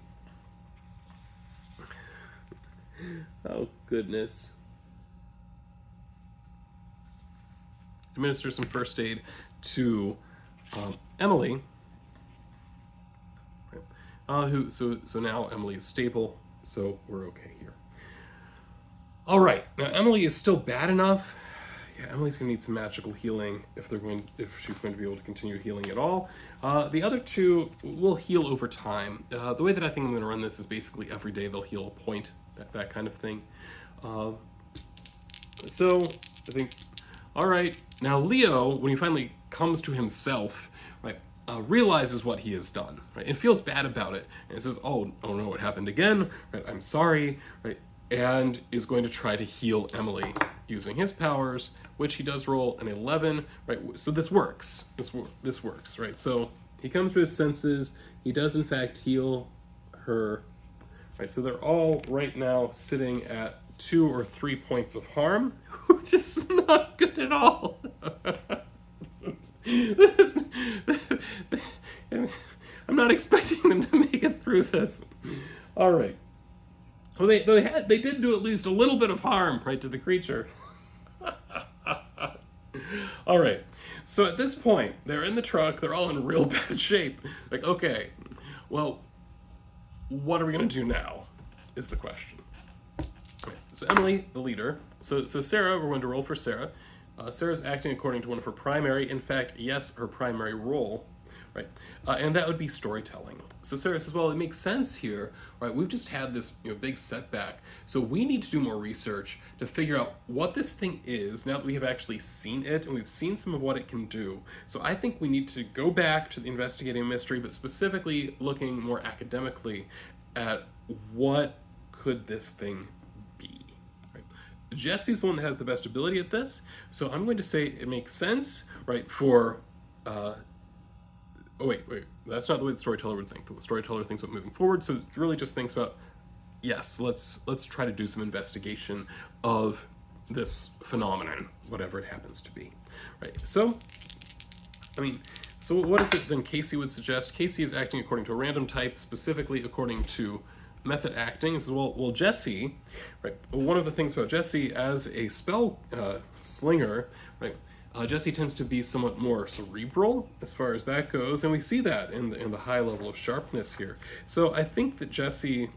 Oh, goodness. Administer some first aid to Emily. Right. So now Emily is stable, so we're okay here. All right, now Emily is still bad enough. Yeah, Emily's gonna need some magical healing if she's going to be able to continue healing at all. The other two will heal over time. The way that I think I'm gonna run this is basically every day they'll heal a point, that kind of thing. So I think, all right, now Leo, when he finally comes to himself, right, realizes what he has done, right, and feels bad about it, and says, oh no, it happened again, right, I'm sorry, right, and is going to try to heal Emily using his powers, which he does roll an 11, right, so this works, this works, right, so he comes to his senses, he does in fact heal her, right, so they're all right now sitting at 2 or 3 points of harm, which is not good at all. I'm not expecting them to make it through this. All right. Well, they did do at least a little bit of harm, right, to the creature. All right. So at this point, they're in the truck. They're all in real bad shape. Like, okay, well, what are we gonna do now? Is the question. Okay. So Emily, the leader. So Sarah, we're going to roll for Sarah. Sarah's acting according to one of her primary, in fact, yes, her primary role, right? And that would be storytelling. So Sarah says, well, it makes sense here, right? We've just had this big setback. So we need to do more research to figure out what this thing is now that we have actually seen it and we've seen some of what it can do. So I think we need to go back to the investigating mystery, but specifically looking more academically at what could this thing be. Jesse's the one that has the best ability at this, so I'm going to say it makes sense, right, for, oh wait, that's not the way the storyteller would think. The storyteller thinks about moving forward, so it really just thinks about, yes, let's try to do some investigation of this phenomenon, whatever it happens to be, right? So, so what is it then Casey would suggest? Casey is acting according to a random type, specifically according to method acting. As well, Jesse, right? One of the things about Jesse as a spell slinger, right? Jesse tends to be somewhat more cerebral as far as that goes, and we see that in the high level of sharpness here. So I think that Jesse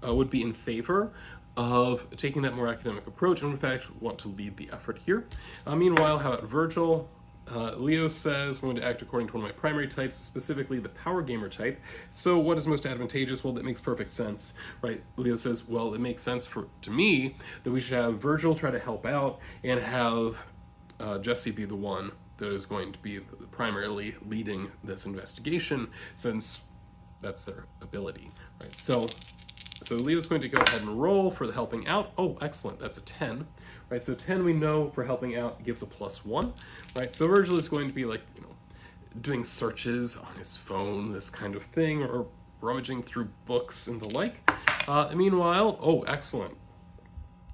would be in favor of taking that more academic approach, and in fact want to lead the effort here. Meanwhile, how about Virgil? Leo says, I'm going to act according to one of my primary types, specifically the power gamer type. So what is most advantageous? Well, that makes perfect sense, right? Leo says, well, it makes sense to me that we should have Virgil try to help out and have Jesse be the one that is going to be primarily leading this investigation, since that's their ability, right? So Leo's going to go ahead and roll for the helping out. Oh, excellent, that's a 10. Right, so 10 we know for helping out gives a +1, right? So Virgil is going to be like, doing searches on his phone, this kind of thing, or rummaging through books and the like. Meanwhile, oh, excellent.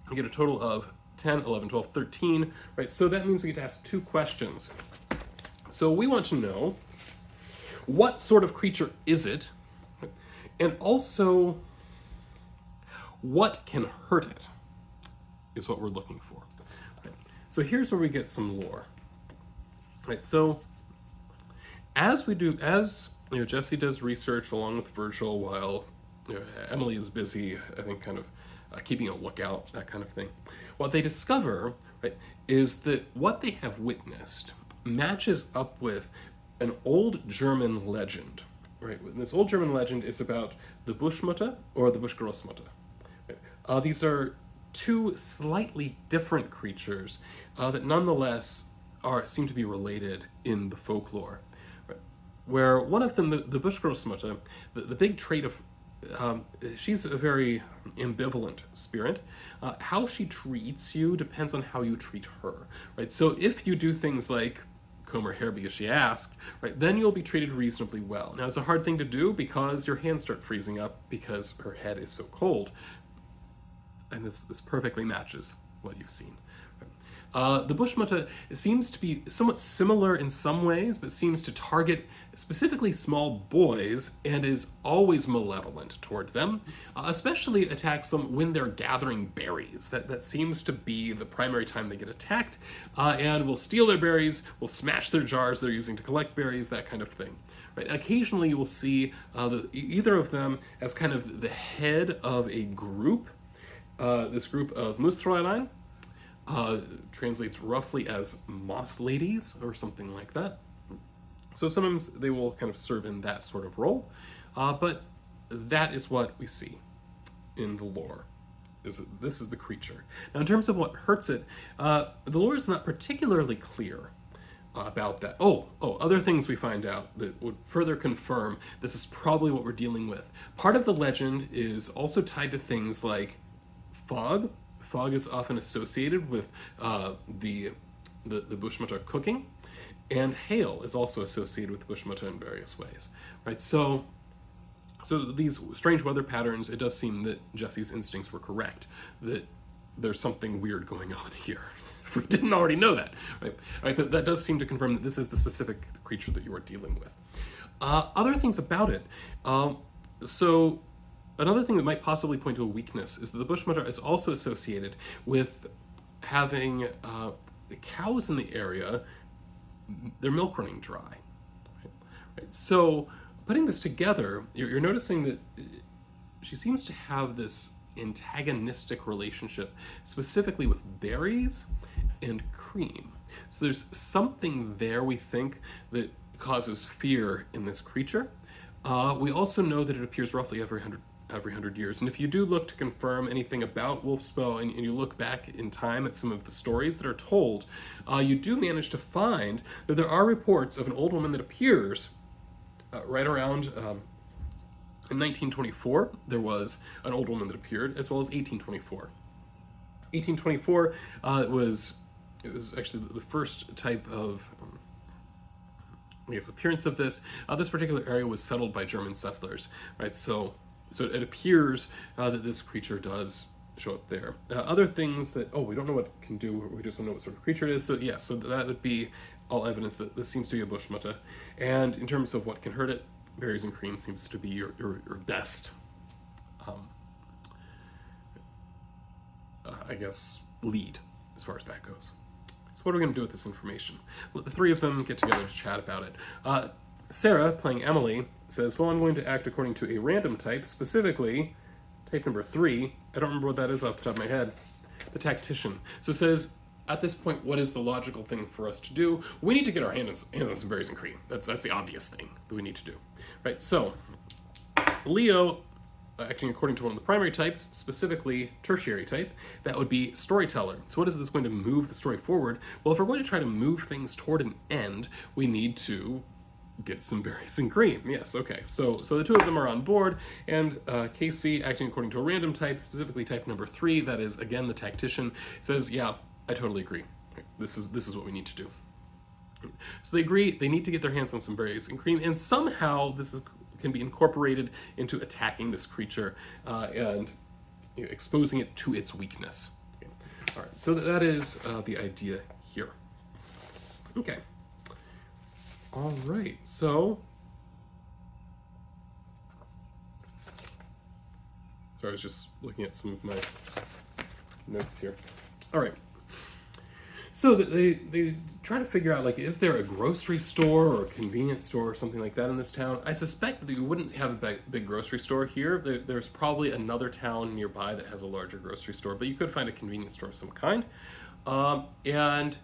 We get a total of 10, 11, 12, 13, right? So that means we get to ask 2 questions. So we want to know, what sort of creature is it? And also, what can hurt it? Is what we're looking for. Okay. So here's where we get some lore. Right, so as Jesse does research along with Virgil while Emily is busy, I think, kind of keeping a lookout, that kind of thing. What they discover, right, is that what they have witnessed matches up with an old German legend. Right, this old German legend is about the Buschmutter or the Buschgroßmutter. Right? These are two slightly different creatures that nonetheless seem to be related in the folklore. Right? Where one of them, the Buschgroßmutter, the big trait of she's a very ambivalent spirit. How she treats you depends on how you treat her, right? So if you do things like comb her hair because she asked, right, then you'll be treated reasonably well. Now, it's a hard thing to do because your hands start freezing up because her head is so cold. And this perfectly matches what you've seen. The Buschmutter seems to be somewhat similar in some ways, but seems to target specifically small boys and is always malevolent toward them, especially attacks them when they're gathering berries. That seems to be the primary time they get attacked, and will steal their berries, will smash their jars they're using to collect berries, that kind of thing. Right? Occasionally you will see either of them as kind of the head of a group, this group of Musterlein, translates roughly as moss ladies or something like that. So sometimes they will kind of serve in that sort of role, but that is what we see in the lore. Is that this is the creature. Now, in terms of what hurts it, the lore is not particularly clear about that. Other things we find out that would further confirm this is probably what we're dealing with. Part of the legend is also tied to things like fog. Fog is often associated with the Buschmutter cooking, and hail is also associated with Buschmutter in various ways, right? So these strange weather patterns, it does seem that Jesse's instincts were correct, that there's something weird going on here. We didn't already know that, right? But that does seem to confirm that this is the specific creature that you are dealing with. Other things about it, so another thing that might possibly point to a weakness is that the Buschmutter is also associated with having the cows in the area, their milk running dry. Right? So putting this together, you're noticing that she seems to have this antagonistic relationship, specifically with berries and cream. So there's something there, we think, that causes fear in this creature. We also know that it appears roughly every 100 years. And if you do look to confirm anything about Wolfsbow and you look back in time at some of the stories that are told, you do manage to find that there are reports of an old woman that appears right around in 1924. There was an old woman that appeared, as well as 1824. 1824 it was actually the first type of appearance of this. This particular area was settled by German settlers, right? So it appears that this creature does show up there. Other things that, we don't know what it can do, we just don't know what sort of creature it is. So yeah, so that would be all evidence that this seems to be a Buschmutter. And in terms of what can hurt it, berries and cream seems to be your best, lead as far as that goes. So what are we going to do with this information? Well, the three of them get together to chat about it. Sarah, playing Emily, says, well, I'm going to act according to a random type, specifically type number 3. I don't remember what that is off the top of my head. The tactician. So it says, at this point, what is the logical thing for us to do? We need to get our hands on some berries and cream. That's the obvious thing that we need to do. Right, so Leo, acting according to one of the primary types, specifically tertiary type, that would be storyteller. So what is this going to move the story forward? Well, if we're going to try to move things toward an end, we need to get some berries and cream. Yes, okay. So the two of them are on board, and Casey, acting according to a random type, specifically type number 3, that is, again, the tactician, says, yeah, I totally agree. This is what we need to do. So they agree they need to get their hands on some berries and cream, and somehow this can be incorporated into attacking this creature and exposing it to its weakness. Okay. All right, so that is the idea here. Okay. All right, so sorry, I was just looking at some of my notes here. All right. So they try to figure out, like, is there a grocery store or a convenience store or something like that in this town? I suspect that you wouldn't have a big grocery store here. There's probably another town nearby that has a larger grocery store, but you could find a convenience store of some kind. And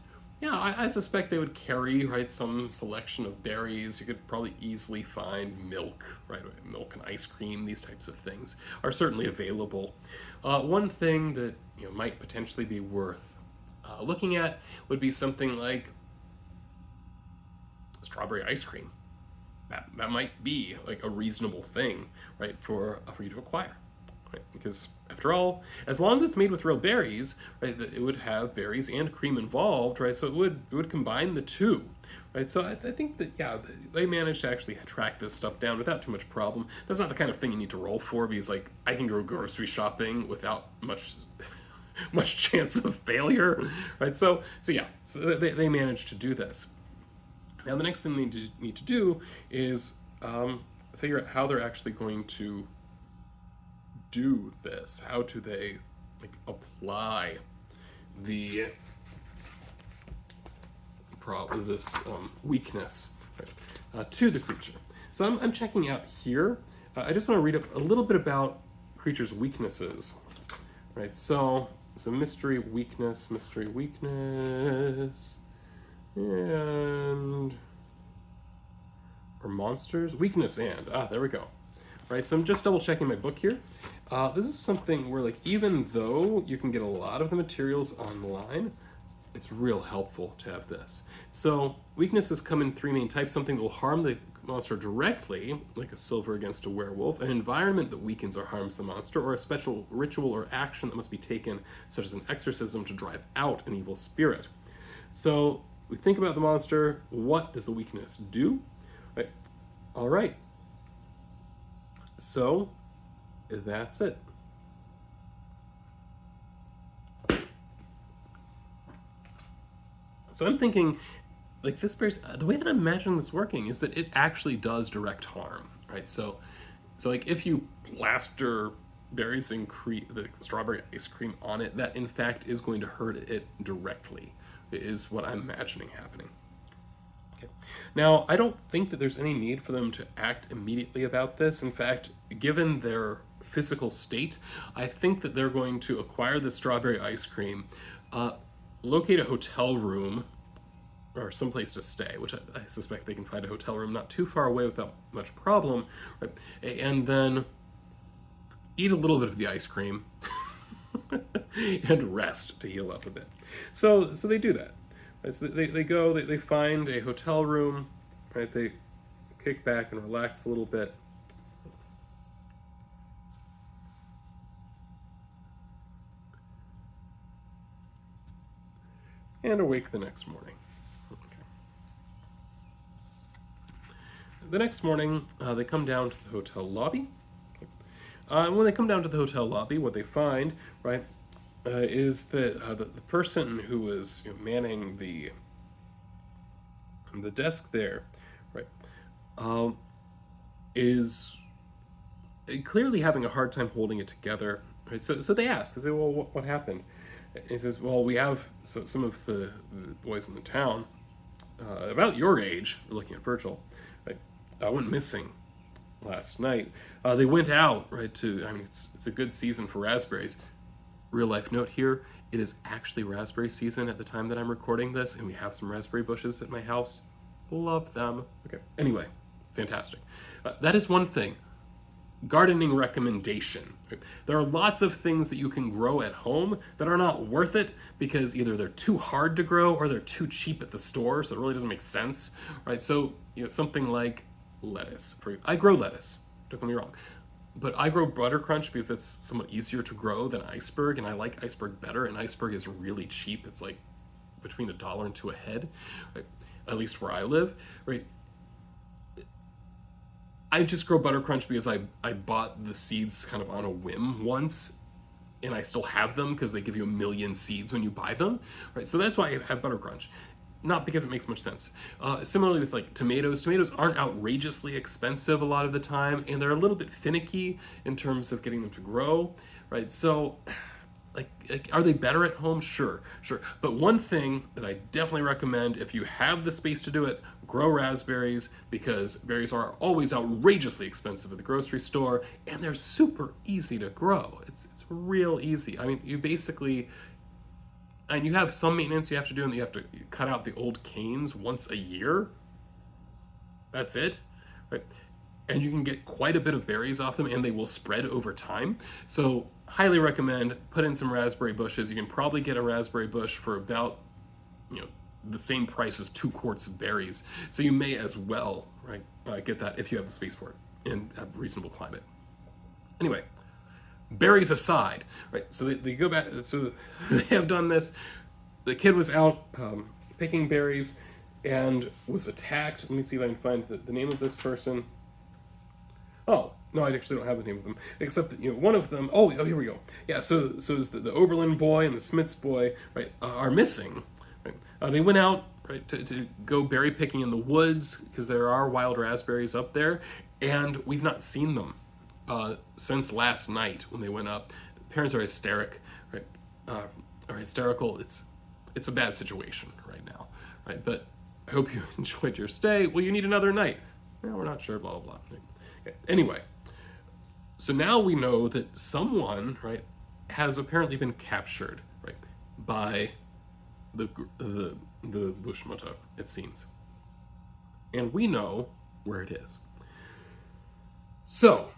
yeah, I suspect they would carry, right, some selection of berries. You could probably easily find milk, right? Milk and ice cream, these types of things are certainly available. One thing that might potentially be worth looking at would be something like strawberry ice cream. That might be like a reasonable thing, right, for you to acquire. Right? Because after all, as long as it's made with real berries, right, it would have berries and cream involved, right? So it would combine the two, right? So I think that yeah, they managed to actually track this stuff down without too much problem. That's not the kind of thing you need to roll for, because like I can go grocery shopping without much chance of failure, right? So yeah, so they managed to do this. Now the next thing they need to do is figure out how they're actually going to do this. How do they like apply the this weakness, right, to the creature? So I'm checking out here. I just want to read up a little bit about creatures' weaknesses, right? So mystery, weakness, and or monsters, weakness, and there we go. Right, so I'm just double checking my book here. This is something where, like, even though you can get a lot of the materials online, it's real helpful to have this. So weaknesses come in three main types: something that will harm the monster directly, like a silver against a werewolf; an environment that weakens or harms the monster; or a special ritual or action that must be taken, such as an exorcism, to drive out an evil spirit. So we think about the monster. What does the weakness do? Right. All right. So that's it. So I'm thinking, like, this bears, the way that I'm imagining this working is that it actually does direct harm, right? So like if you plaster berries and the strawberry ice cream on it, that in fact is going to hurt it directly, is what I'm imagining happening. Okay. Now, I don't think that there's any need for them to act immediately about this. In fact, given their physical state, I think that they're going to acquire the strawberry ice cream, locate a hotel room or someplace to stay, which I suspect they can find a hotel room not too far away without much problem, right? And then eat a little bit of the ice cream and rest to heal up a bit. So they do that. Right? So they find a hotel room, right? They kick back and relax a little bit. And awake the next morning. Okay. The next morning, they come down to the hotel lobby. And when they come down to the hotel lobby, what they find, right, is that the person who is manning the desk there, right, is clearly having a hard time holding it together. Right? So they ask, they say, well, what happened? And he says, well, we have some of the boys in the town about your age, we're looking at Virgil, right, went missing last night. They went out, right, it's a good season for raspberries. Real life note here, it is actually raspberry season at the time that I'm recording this, and we have some raspberry bushes at my house. Love them. Okay, anyway, fantastic. That is one thing. Gardening recommendation. There are lots of things that you can grow at home that are not worth it because either they're too hard to grow or they're too cheap at the store, so it really doesn't make sense, right? So, something like lettuce. I grow lettuce, don't get me wrong, but I grow buttercrunch because that's somewhat easier to grow than iceberg, and I like iceberg better, and iceberg is really cheap. It's like between $1 and $2 a head, right? At least where I live, right? I just grow buttercrunch because I bought the seeds kind of on a whim once, and I still have them because they give you 1 million seeds when you buy them, right? So that's why I have buttercrunch, not because it makes much sense. Similarly with like tomatoes aren't outrageously expensive a lot of the time, and they're a little bit finicky in terms of getting them to grow, right? So are they better at home? Sure, sure. But one thing that I definitely recommend, if you have the space to do it, grow raspberries, because berries are always outrageously expensive at the grocery store, and they're super easy to grow. It's real easy. I mean, you basically, and you have some maintenance you have to do, and you have to cut out the old canes once a year. That's it, right? And you can get quite a bit of berries off them, and they will spread over time. So highly recommend put in some raspberry bushes. You can probably get a raspberry bush for about, the same price as 2 quarts of berries. So you may as well, right, get that if you have the space for it in a reasonable climate. Anyway, berries aside, right? So they go back. So they have done this. The kid was out picking berries and was attacked. Let me see if I can find the name of this person. Oh, no, I actually don't have the name of them, except that, one of them, oh, here we go. Yeah, so is the Oberlin boy and the Smiths boy, right, are missing. Right? They went out, right, to go berry picking in the woods, because there are wild raspberries up there, and we've not seen them since last night when they went up. Parents are hysteric, right, are hysterical. It's a bad situation right now, right, but I hope you enjoyed your stay. Well, you need another night. Well, we're not sure, blah, blah, blah. Okay. Anyway, so now we know that someone, right, has apparently been captured, right, by the Buschmutter, it seems. And we know where it is. So,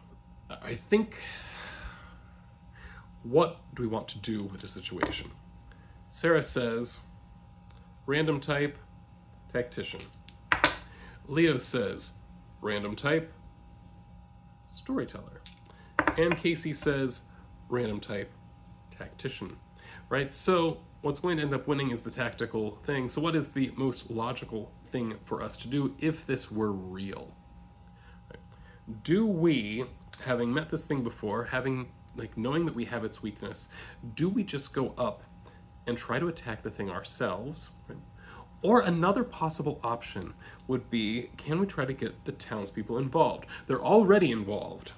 I think, what do we want to do with the situation? Sarah says, random type, tactician. Leo says, random type, storyteller. And Casey says, random type, tactician. Right? So what's going to end up winning is the tactical thing. So what is the most logical thing for us to do if this were real? Right? Do we, having met this thing before, knowing that we have its weakness, do we just go up and try to attack the thing ourselves? Right? Or another possible option would be, can we try to get the townspeople involved? They're already involved,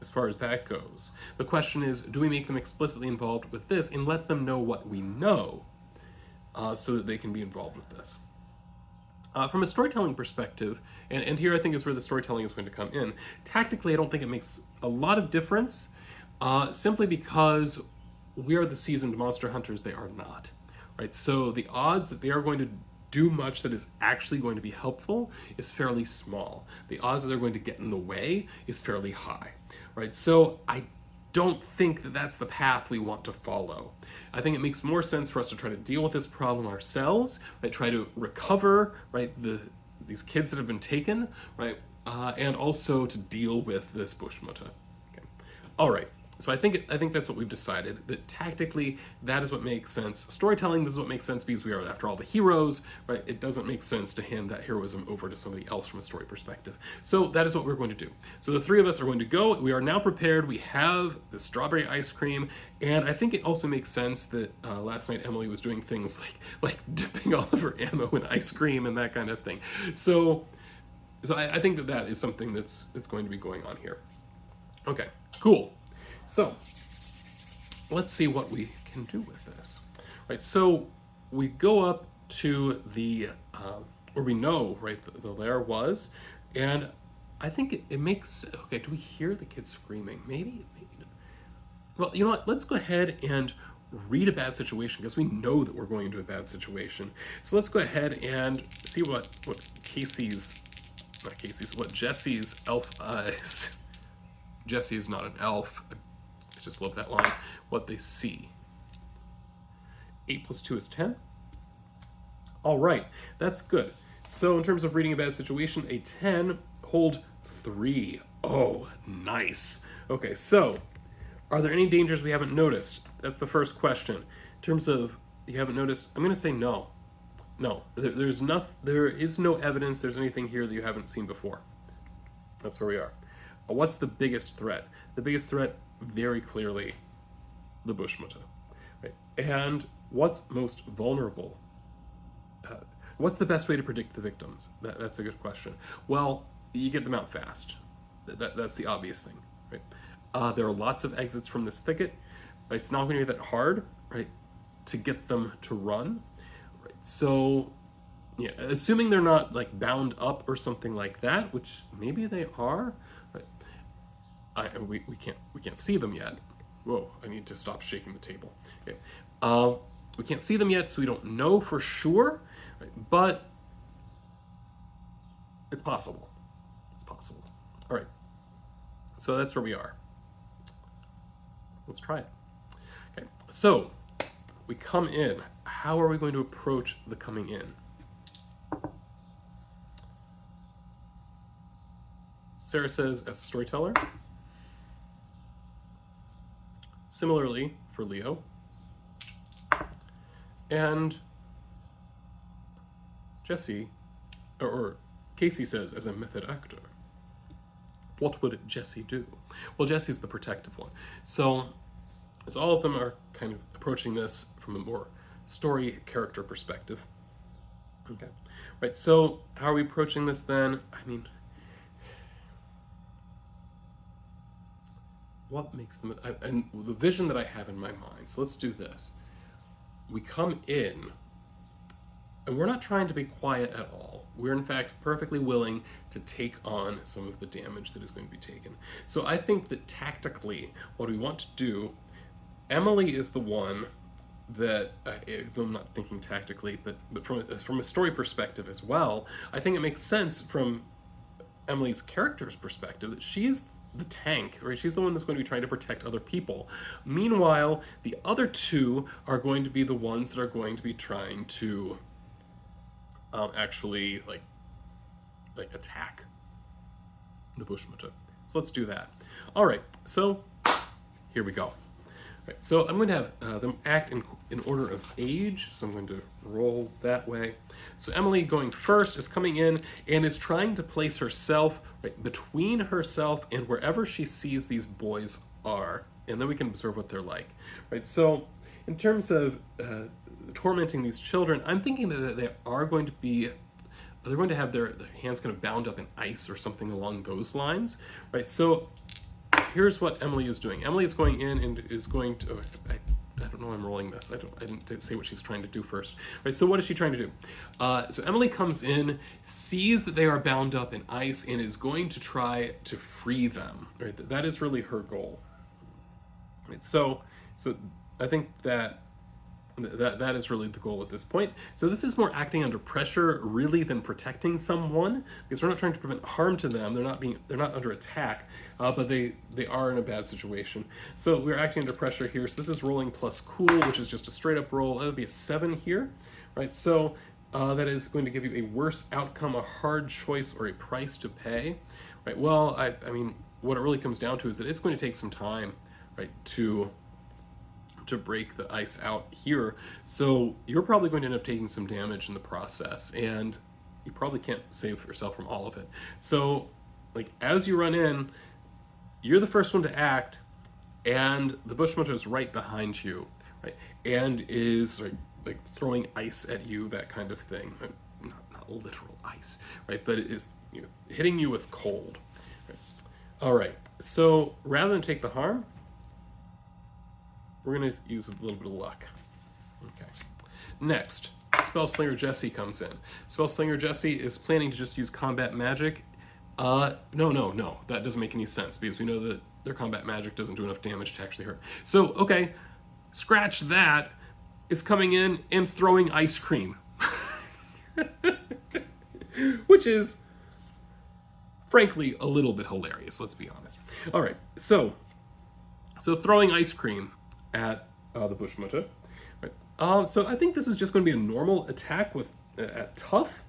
as far as that goes. The question is, do we make them explicitly involved with this and let them know what we know, so that they can be involved with this? From a storytelling perspective, and here I think is where the storytelling is going to come in, tactically I don't think it makes a lot of difference, simply because we are the seasoned monster hunters, they are not. Right? So the odds that they are going to do much that is actually going to be helpful is fairly small. The odds that they're going to get in the way is fairly high. Right? So I don't think that that's the path we want to follow. I think it makes more sense for us to try to deal with this problem ourselves, right? Try to recover, right, these kids that have been taken, right, and also to deal with this Buschmutter. Okay. All right. So I think that's what we've decided, that tactically that is what makes sense. Storytelling, this is what makes sense because we are, after all, the heroes, right? It doesn't make sense to hand that heroism over to somebody else from a story perspective. So that is what we're going to do. So the three of us are going to go. We are now prepared. We have the strawberry ice cream, and I think it also makes sense that last night Emily was doing things like dipping all of her ammo in ice cream and that kind of thing. So I think that is something that's going to be going on here. Okay, cool. So, let's see what we can do with this. Right, so we go up to the, where we know, right, the lair was, and I think it makes, okay, do we hear the kids screaming? Maybe not. Well, you know what, let's go ahead and read a bad situation, because we know that we're going into a bad situation. So let's go ahead and see what Jesse's elf eyes, Jesse is not an elf, I just love that line, what they see. 8 plus 2 is 10. All right, that's good. So in terms of reading a bad situation, a 10, hold 3. Oh, nice. Okay, so are there any dangers we haven't noticed? That's the first question. In terms of you haven't noticed, I'm going to say no. No, there is no evidence there's anything here that you haven't seen before. That's where we are. What's the biggest threat? The biggest threat, very clearly, the Buschmutter. Right? And what's most vulnerable? What's the best way to predict the victims? That's a good question. Well, you get them out fast. That's the obvious thing. Right? There are lots of exits from this thicket. right? It's not going to be that hard, right, to get them to run, right? So, yeah, assuming they're not like bound up or something like that, which maybe they are, right? We can't see them yet. Whoa! I need to stop shaking the table. Okay, we can't see them yet, so we don't know for sure, right? But it's possible. It's possible. All right. So that's where we are. Let's try it. Okay. So we come in. How are we going to approach the coming in? Sarah says, as a storyteller. Similarly for Leo. And Jesse, or Casey says, as a method actor. What would Jesse do? Well, Jesse's the protective one. So all of them are kind of approaching this from a more story character perspective. Okay. Right, so how are we approaching this then? I mean, what makes them, and the vision that I have in my mind, so let's do this. We come in, and we're not trying to be quiet at all. We're in fact perfectly willing to take on some of the damage that is going to be taken. So I think that tactically, what we want to do, Emily is the one that, I'm not thinking tactically, but from a story perspective as well, I think it makes sense from Emily's character's perspective that she's the tank, right? She's the one that's going to be trying to protect other people. Meanwhile, the other two are going to be the ones that are going to be trying to actually like attack the Buschmutter. So let's do that. All right, so here we go. Right, so I'm going to have them act in order of age, so I'm going to roll that way. So Emily going first is coming in and is trying to place herself right between herself and wherever she sees these boys are, and then we can observe what they're like. Right, so in terms of tormenting these children, I'm thinking that they are going to be, they're going to have their hands kind of bound up in ice or something along those lines. Right, so here's what Emily is doing. Emily is going in and is going to, I don't know why I'm rolling this. I didn't say what she's trying to do first. Right, so what is she trying to do? So Emily comes in, sees that they are bound up in ice, and is going to try to free them. Right, that is really her goal. Right, so I think that is really the goal at this point. So this is more acting under pressure really than protecting someone, because we're not trying to prevent harm to them. They're not under attack, but they are in a bad situation. So we're acting under pressure here. So this is rolling plus cool, which is just a straight up roll. That would be a 7 here, right? So that is going to give you a worse outcome, a hard choice, or a price to pay, right? Well, I mean, what it really comes down to is that it's going to take some time, right, to break the ice out here. So you're probably going to end up taking some damage in the process, and you probably can't save yourself from all of it. So like as you run in, you're the first one to act, and the Buschmutter is right behind you, right, and is like throwing ice at you, that kind of thing. Not literal ice, right, but it is, you know, hitting you with cold. Right. All right, so rather than take the harm, we're going to use a little bit of luck. Okay. Next, Spellslinger Jesse comes in. Spellslinger Jesse is planning to just use combat magic. No. That doesn't make any sense, because we know that their combat magic doesn't do enough damage to actually hurt. So, okay, scratch that. It's coming in and throwing ice cream. Which is, frankly, a little bit hilarious, let's be honest. All right, so throwing ice cream at the Buschmutter. Right. So I think this is just going to be a normal attack with at tough,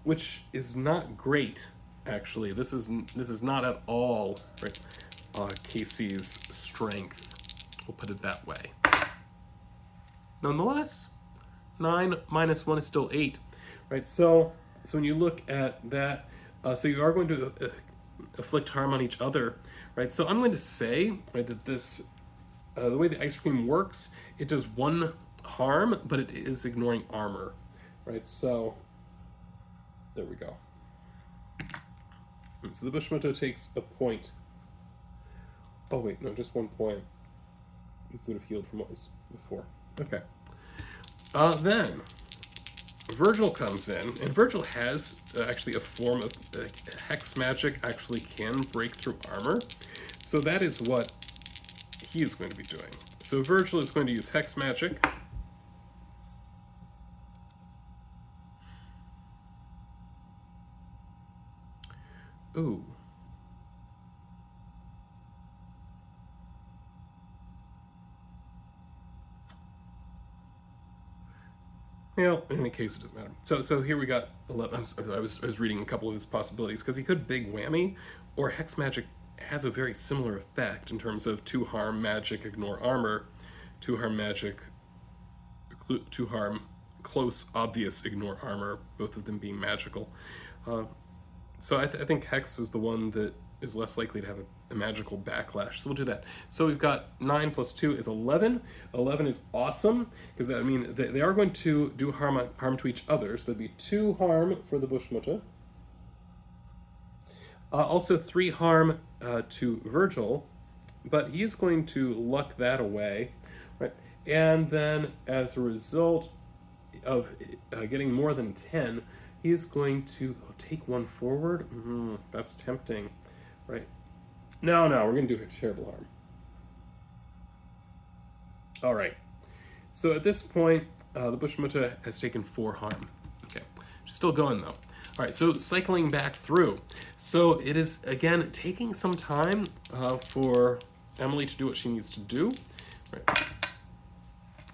which is not great. Actually, this is not at all right. Casey's strength. We'll put it that way. Nonetheless, 9 minus 1 is still 8. Right. So when you look at that, so you are going to inflict harm on each other. Right. So I'm going to say, right, that this. The way the ice cream works, it does 1 harm, but it is ignoring armor, right? So, there we go. So the Buschmutter takes a point. Oh wait, no, just 1 point. It would have healed from what was before. Okay. Then Virgil comes in, and Virgil has actually a form of hex magic, actually can break through armor. So that is what he is going to be doing. So Virgil is going to use hex magic. Ooh. Well, in any case, it doesn't matter. So here we got 11. I was reading a couple of his possibilities because he could big whammy, or hex magic has a very similar effect in terms of 2 harm magic, ignore armor, 2 harm magic, 2 harm close, obvious, ignore armor, both of them being magical. So I think hex is the one that is less likely to have a magical backlash. So we'll do that. So we've got 9 plus 2 is 11. 11 is awesome, because that means they are going to do harm to each other. So that'd be 2 harm for the Buschmutter. Also 3 harm to Virgil, but he is going to luck that away. Right? And then as a result of getting more than 10, he is going to take 1 forward. That's tempting. Right. No, we're going to do a terrible harm. All right. So at this point, the Buschmutter has taken 4 harm. Okay. She's still going, though. All right, so cycling back through. So it is, again, taking some time for Emily to do what she needs to do. Right.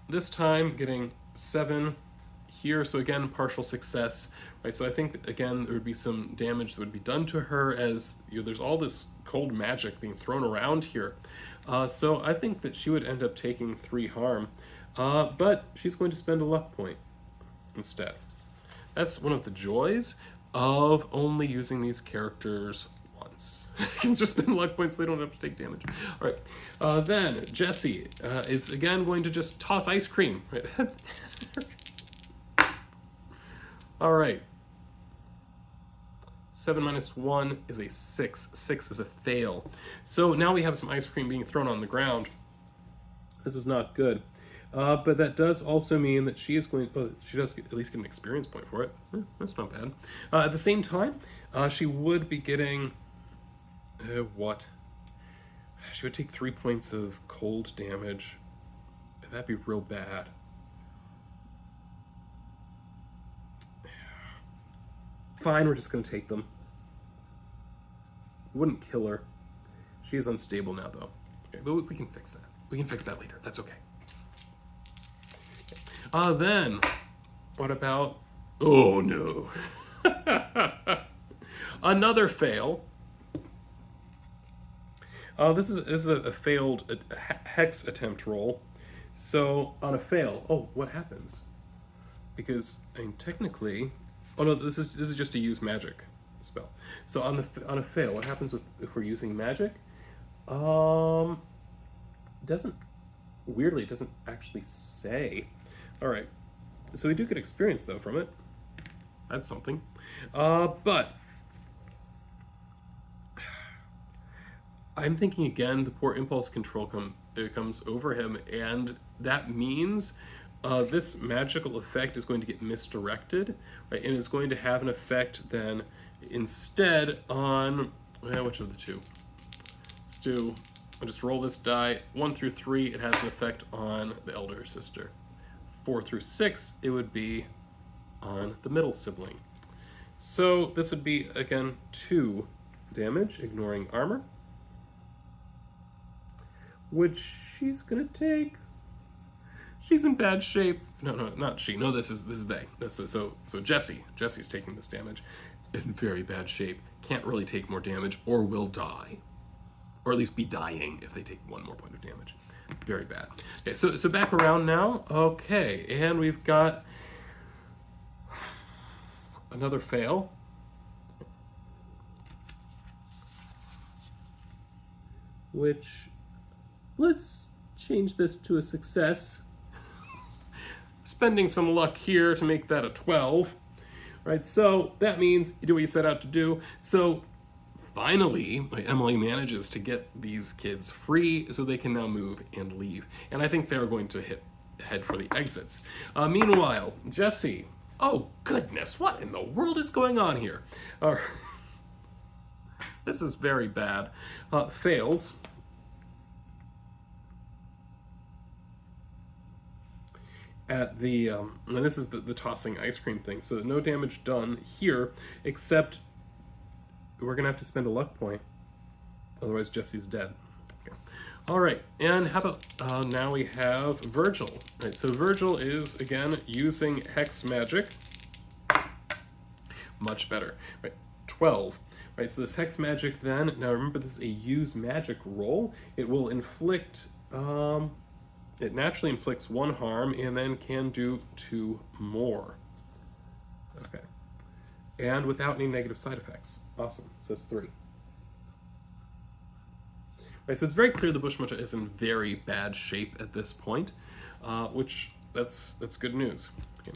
This time, getting 7 here. So again, partial success. Right, so I think, again, there would be some damage that would be done to her as there's all this cold magic being thrown around here. So I think that she would end up taking 3 harm, but she's going to spend a luck point instead. That's one of the joys of only using these characters once. You can just spend luck points so they don't have to take damage. All right, then Jessie is again going to just toss ice cream. Right? All right. 7 minus 1 is a 6. 6 is a fail. So now we have some ice cream being thrown on the ground. This is not good. But that does also mean that she is going... Oh, she does at least get an experience point for it. That's not bad. At the same time, she would be getting... what? She would take 3 points of cold damage. That'd be real bad. Fine, we're just going to take them. Wouldn't kill her. She is unstable now, though. Okay, but we can fix that. We can fix that later. That's okay. Then, what about... Oh, no. Another fail. This is a failed hex attempt roll. So, on a fail... Oh, what happens? Because, I mean, technically... Oh no, this is just a use magic spell. So on a fail, what happens if we're using magic? Weirdly, it doesn't actually say. All right, so we do get experience though from it. That's something. But I'm thinking again, the poor impulse control comes over him, and that means this magical effect is going to get misdirected, right? And it's going to have an effect then instead on, well, which of the two? I'll just roll this die. 1 through 3, it has an effect on the elder sister. 4 through 6, it would be on the middle sibling. So this would be, again, 2 damage, ignoring armor, which she's gonna take. She's in bad shape. No, not she. No, this is they. No, so Jessie's taking this damage in very bad shape. Can't really take more damage, or will die, or at least be dying if they take 1 more point of damage. Very bad. Okay, so back around now. Okay, and we've got another fail. Which, let's change this to a success. Spending some luck here to make that a 12. Right, so that means you do what you set out to do. So finally, Emily manages to get these kids free so they can now move and leave. And I think they're going to head for the exits. Meanwhile, Jesse, oh goodness, what in the world is going on here? This is very bad. Fails. At the, and this is the tossing ice cream thing, so no damage done here, except we're gonna have to spend a luck point. Otherwise, Jesse's dead. Okay. All right, and how about now we have Virgil. Right, so Virgil is again using hex magic. Much better. Right, 12. Right, so this hex magic then. Now remember, this is a use magic roll. It will inflict. It naturally inflicts 1 harm and then can do 2 more. Okay. And without any negative side effects. Awesome. So it's 3. Right, so it's very clear the Buschmutter is in very bad shape at this point, which that's good news. Okay.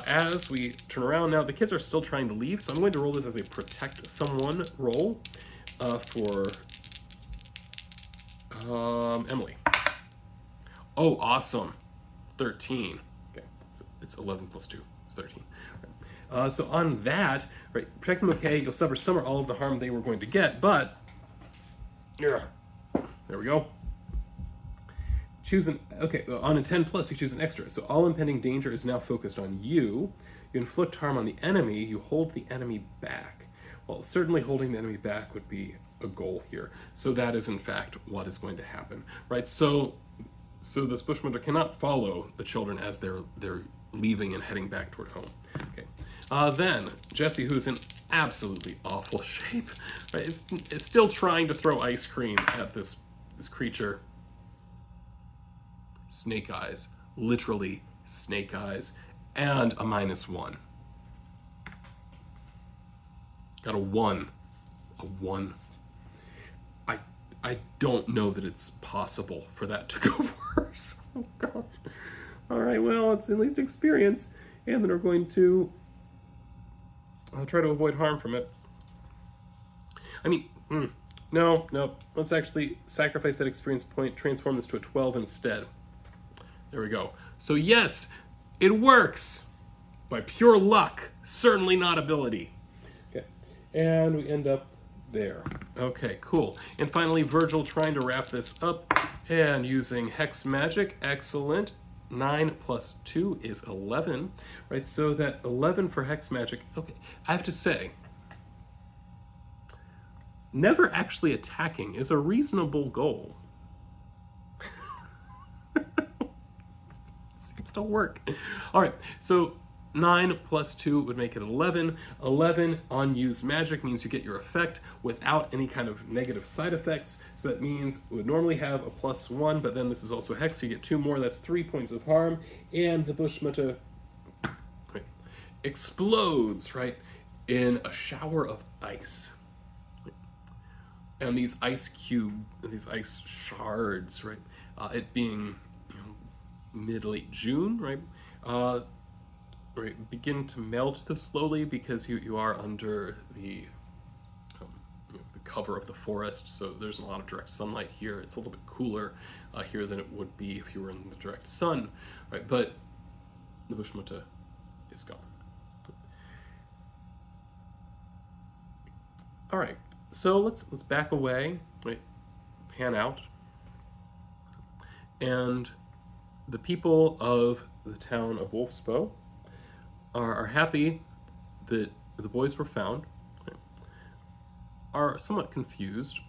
As we turn around now, the kids are still trying to leave, so I'm going to roll this as a protect someone roll for Emily. Oh, awesome. 13. Okay, so it's 11 plus 2. It's 13. Right. So on that, right, protect them okay, you'll suffer some or all of the harm they were going to get, but... there we go. Choose an... Okay, on a 10 plus, we choose an extra. So all impending danger is now focused on you. You inflict harm on the enemy, you hold the enemy back. Well, certainly holding the enemy back would be a goal here. So that is, in fact, what is going to happen. Right, so this Buschmutter cannot follow the children as they're leaving and heading back toward home. Okay. Then Jesse, who's in absolutely awful shape, right, is still trying to throw ice cream at this creature. Snake eyes, literally snake eyes, and a -1. Got a 1. A 1. I don't know that it's possible for that to go worse. Oh gosh. All right, well, it's at least experience, and then we're going to try to avoid harm from it. I mean, no. Let's actually sacrifice that experience point, transform this to a 12 instead. There we go. So yes, it works by pure luck, certainly not ability. Okay, and we end up there. Okay, cool. And finally, Virgil trying to wrap this up and using hex magic. Excellent. 9 plus 2 is 11. Right, so that 11 for hex magic. Okay, I have to say, never actually attacking is a reasonable goal. Seems to work. All right, so 9 plus 2 would make it 11. 11 on use magic means you get your effect without any kind of negative side effects. So that means we would normally have a +1, but then this is also hex, so you get 2 more. That's 3 points of harm. And the Buschmutter explodes, right, in a shower of ice. And these ice shards, right, it being mid-late June, right, begin to melt slowly because you are under the cover of the forest, so there's a lot of direct sunlight here. It's a little bit cooler here than it would be if you were in the direct sun, right? But the Buschmutter is gone. All right, so let's back away, right? Pan out, and the people of the town of Wolfsbow are happy that the boys were found, are somewhat confused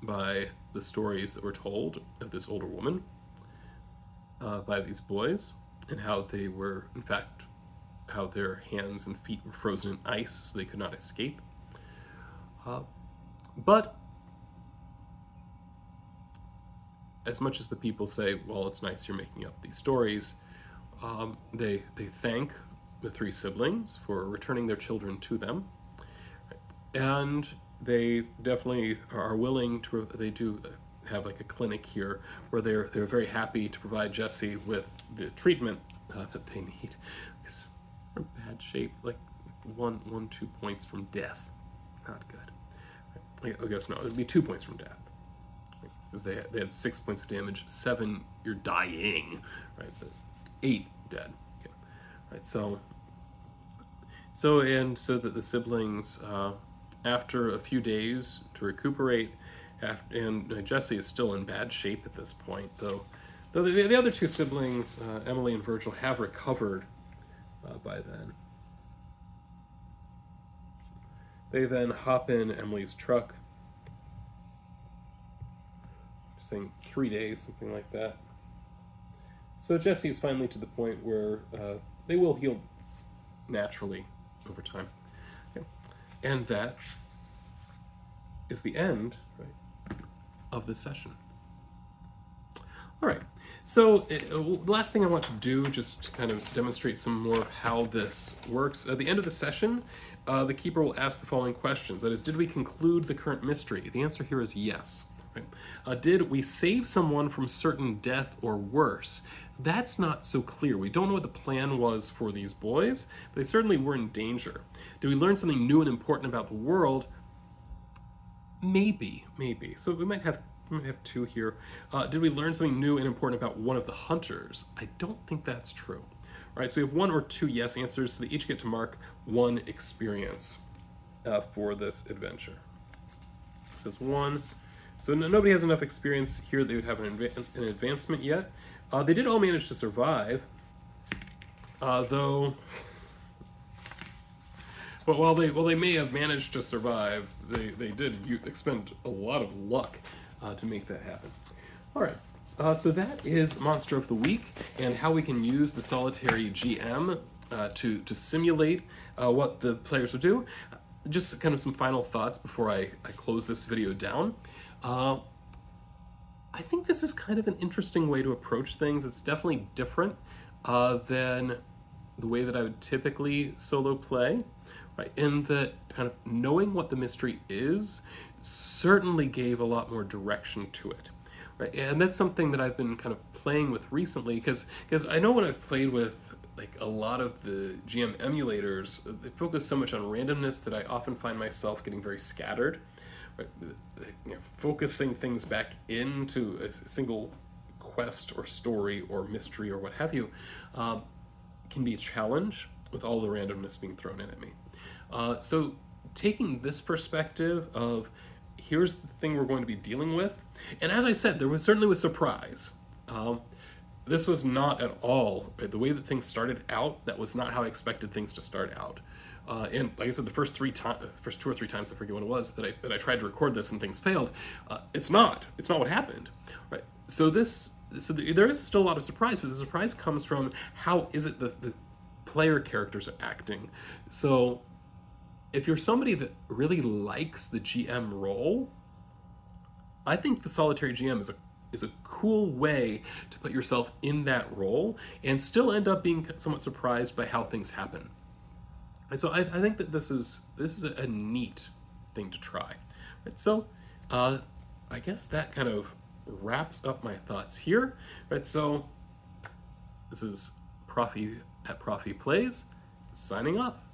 by the stories that were told of this older woman by these boys, and how they were, in fact, how their hands and feet were frozen in ice so they could not escape. But as much as the people say, well, it's nice you're making up these stories, they thank the 3 siblings for returning their children to them, and they definitely are willing to. They do have like a clinic here where they're very happy to provide Jesse with the treatment that they need. Because they're in bad shape, like 2 points from death. Not good. I guess no, it'd be 2 points from death. Because they had 6 points of damage, 7, you're dying, right? But 8 dead. Okay. Right, so that the siblings, after a few days to recuperate, and Jesse is still in bad shape at this point, though the other two siblings, Emily and Virgil, have recovered by then. They then hop in Emily's truck, saying 3 days, something like that. So Jesse is finally to the point where they will heal naturally over time. Okay. And that is the end, right, of this session. All right. So the last thing I want to do, just to kind of demonstrate some more of how this works, at the end of the session, the keeper will ask the following questions. That is, did we conclude the current mystery? The answer here is yes. Right? Did we save someone from certain death or worse? That's not so clear. We don't know what the plan was for these boys, but they certainly were in danger. Did we learn something new and important about the world? Maybe. So we might have 2 here. Did we learn something new and important about one of the hunters? I don't think that's true. All right, so we have 1 or 2 yes answers, so they each get to mark 1 experience for this adventure. There's 1. So nobody has enough experience here that they would have an advancement yet. They did all manage to survive, though. But while they may have managed to survive, they did expend a lot of luck to make that happen. All right, so that is Monster of the Week and how we can use the solitary GM to simulate what the players will do. Just kind of some final thoughts before I close this video down. I think this is kind of an interesting way to approach things. It's definitely different than the way that I would typically solo play, right? In that kind of knowing what the mystery is certainly gave a lot more direction to it, right? And that's something that I've been kind of playing with recently, because I know when I've played with like a lot of the GM emulators, they focus so much on randomness that I often find myself getting very scattered. Right? You know, focusing things back into a single quest or story or mystery or what have you can be a challenge with all the randomness being thrown in at me. So taking this perspective of here's the thing we're going to be dealing with, and as I said, there was certainly was surprise. This was not at all the way that things started out. That was not how I expected things to start out. And like I said, the first 2 or 3 times, I forget what it was, that I tried to record this and things failed. It's not what happened, right? So there is still a lot of surprise, but the surprise comes from how is it that the player characters are acting. So if you're somebody that really likes the GM role, I think the solitary GM is a cool way to put yourself in that role and still end up being somewhat surprised by how things happen. And so I think that this is a neat thing to try. Right? So I guess that kind of wraps up my thoughts here. Right? So this is Prof E at Prof E Plays, signing off.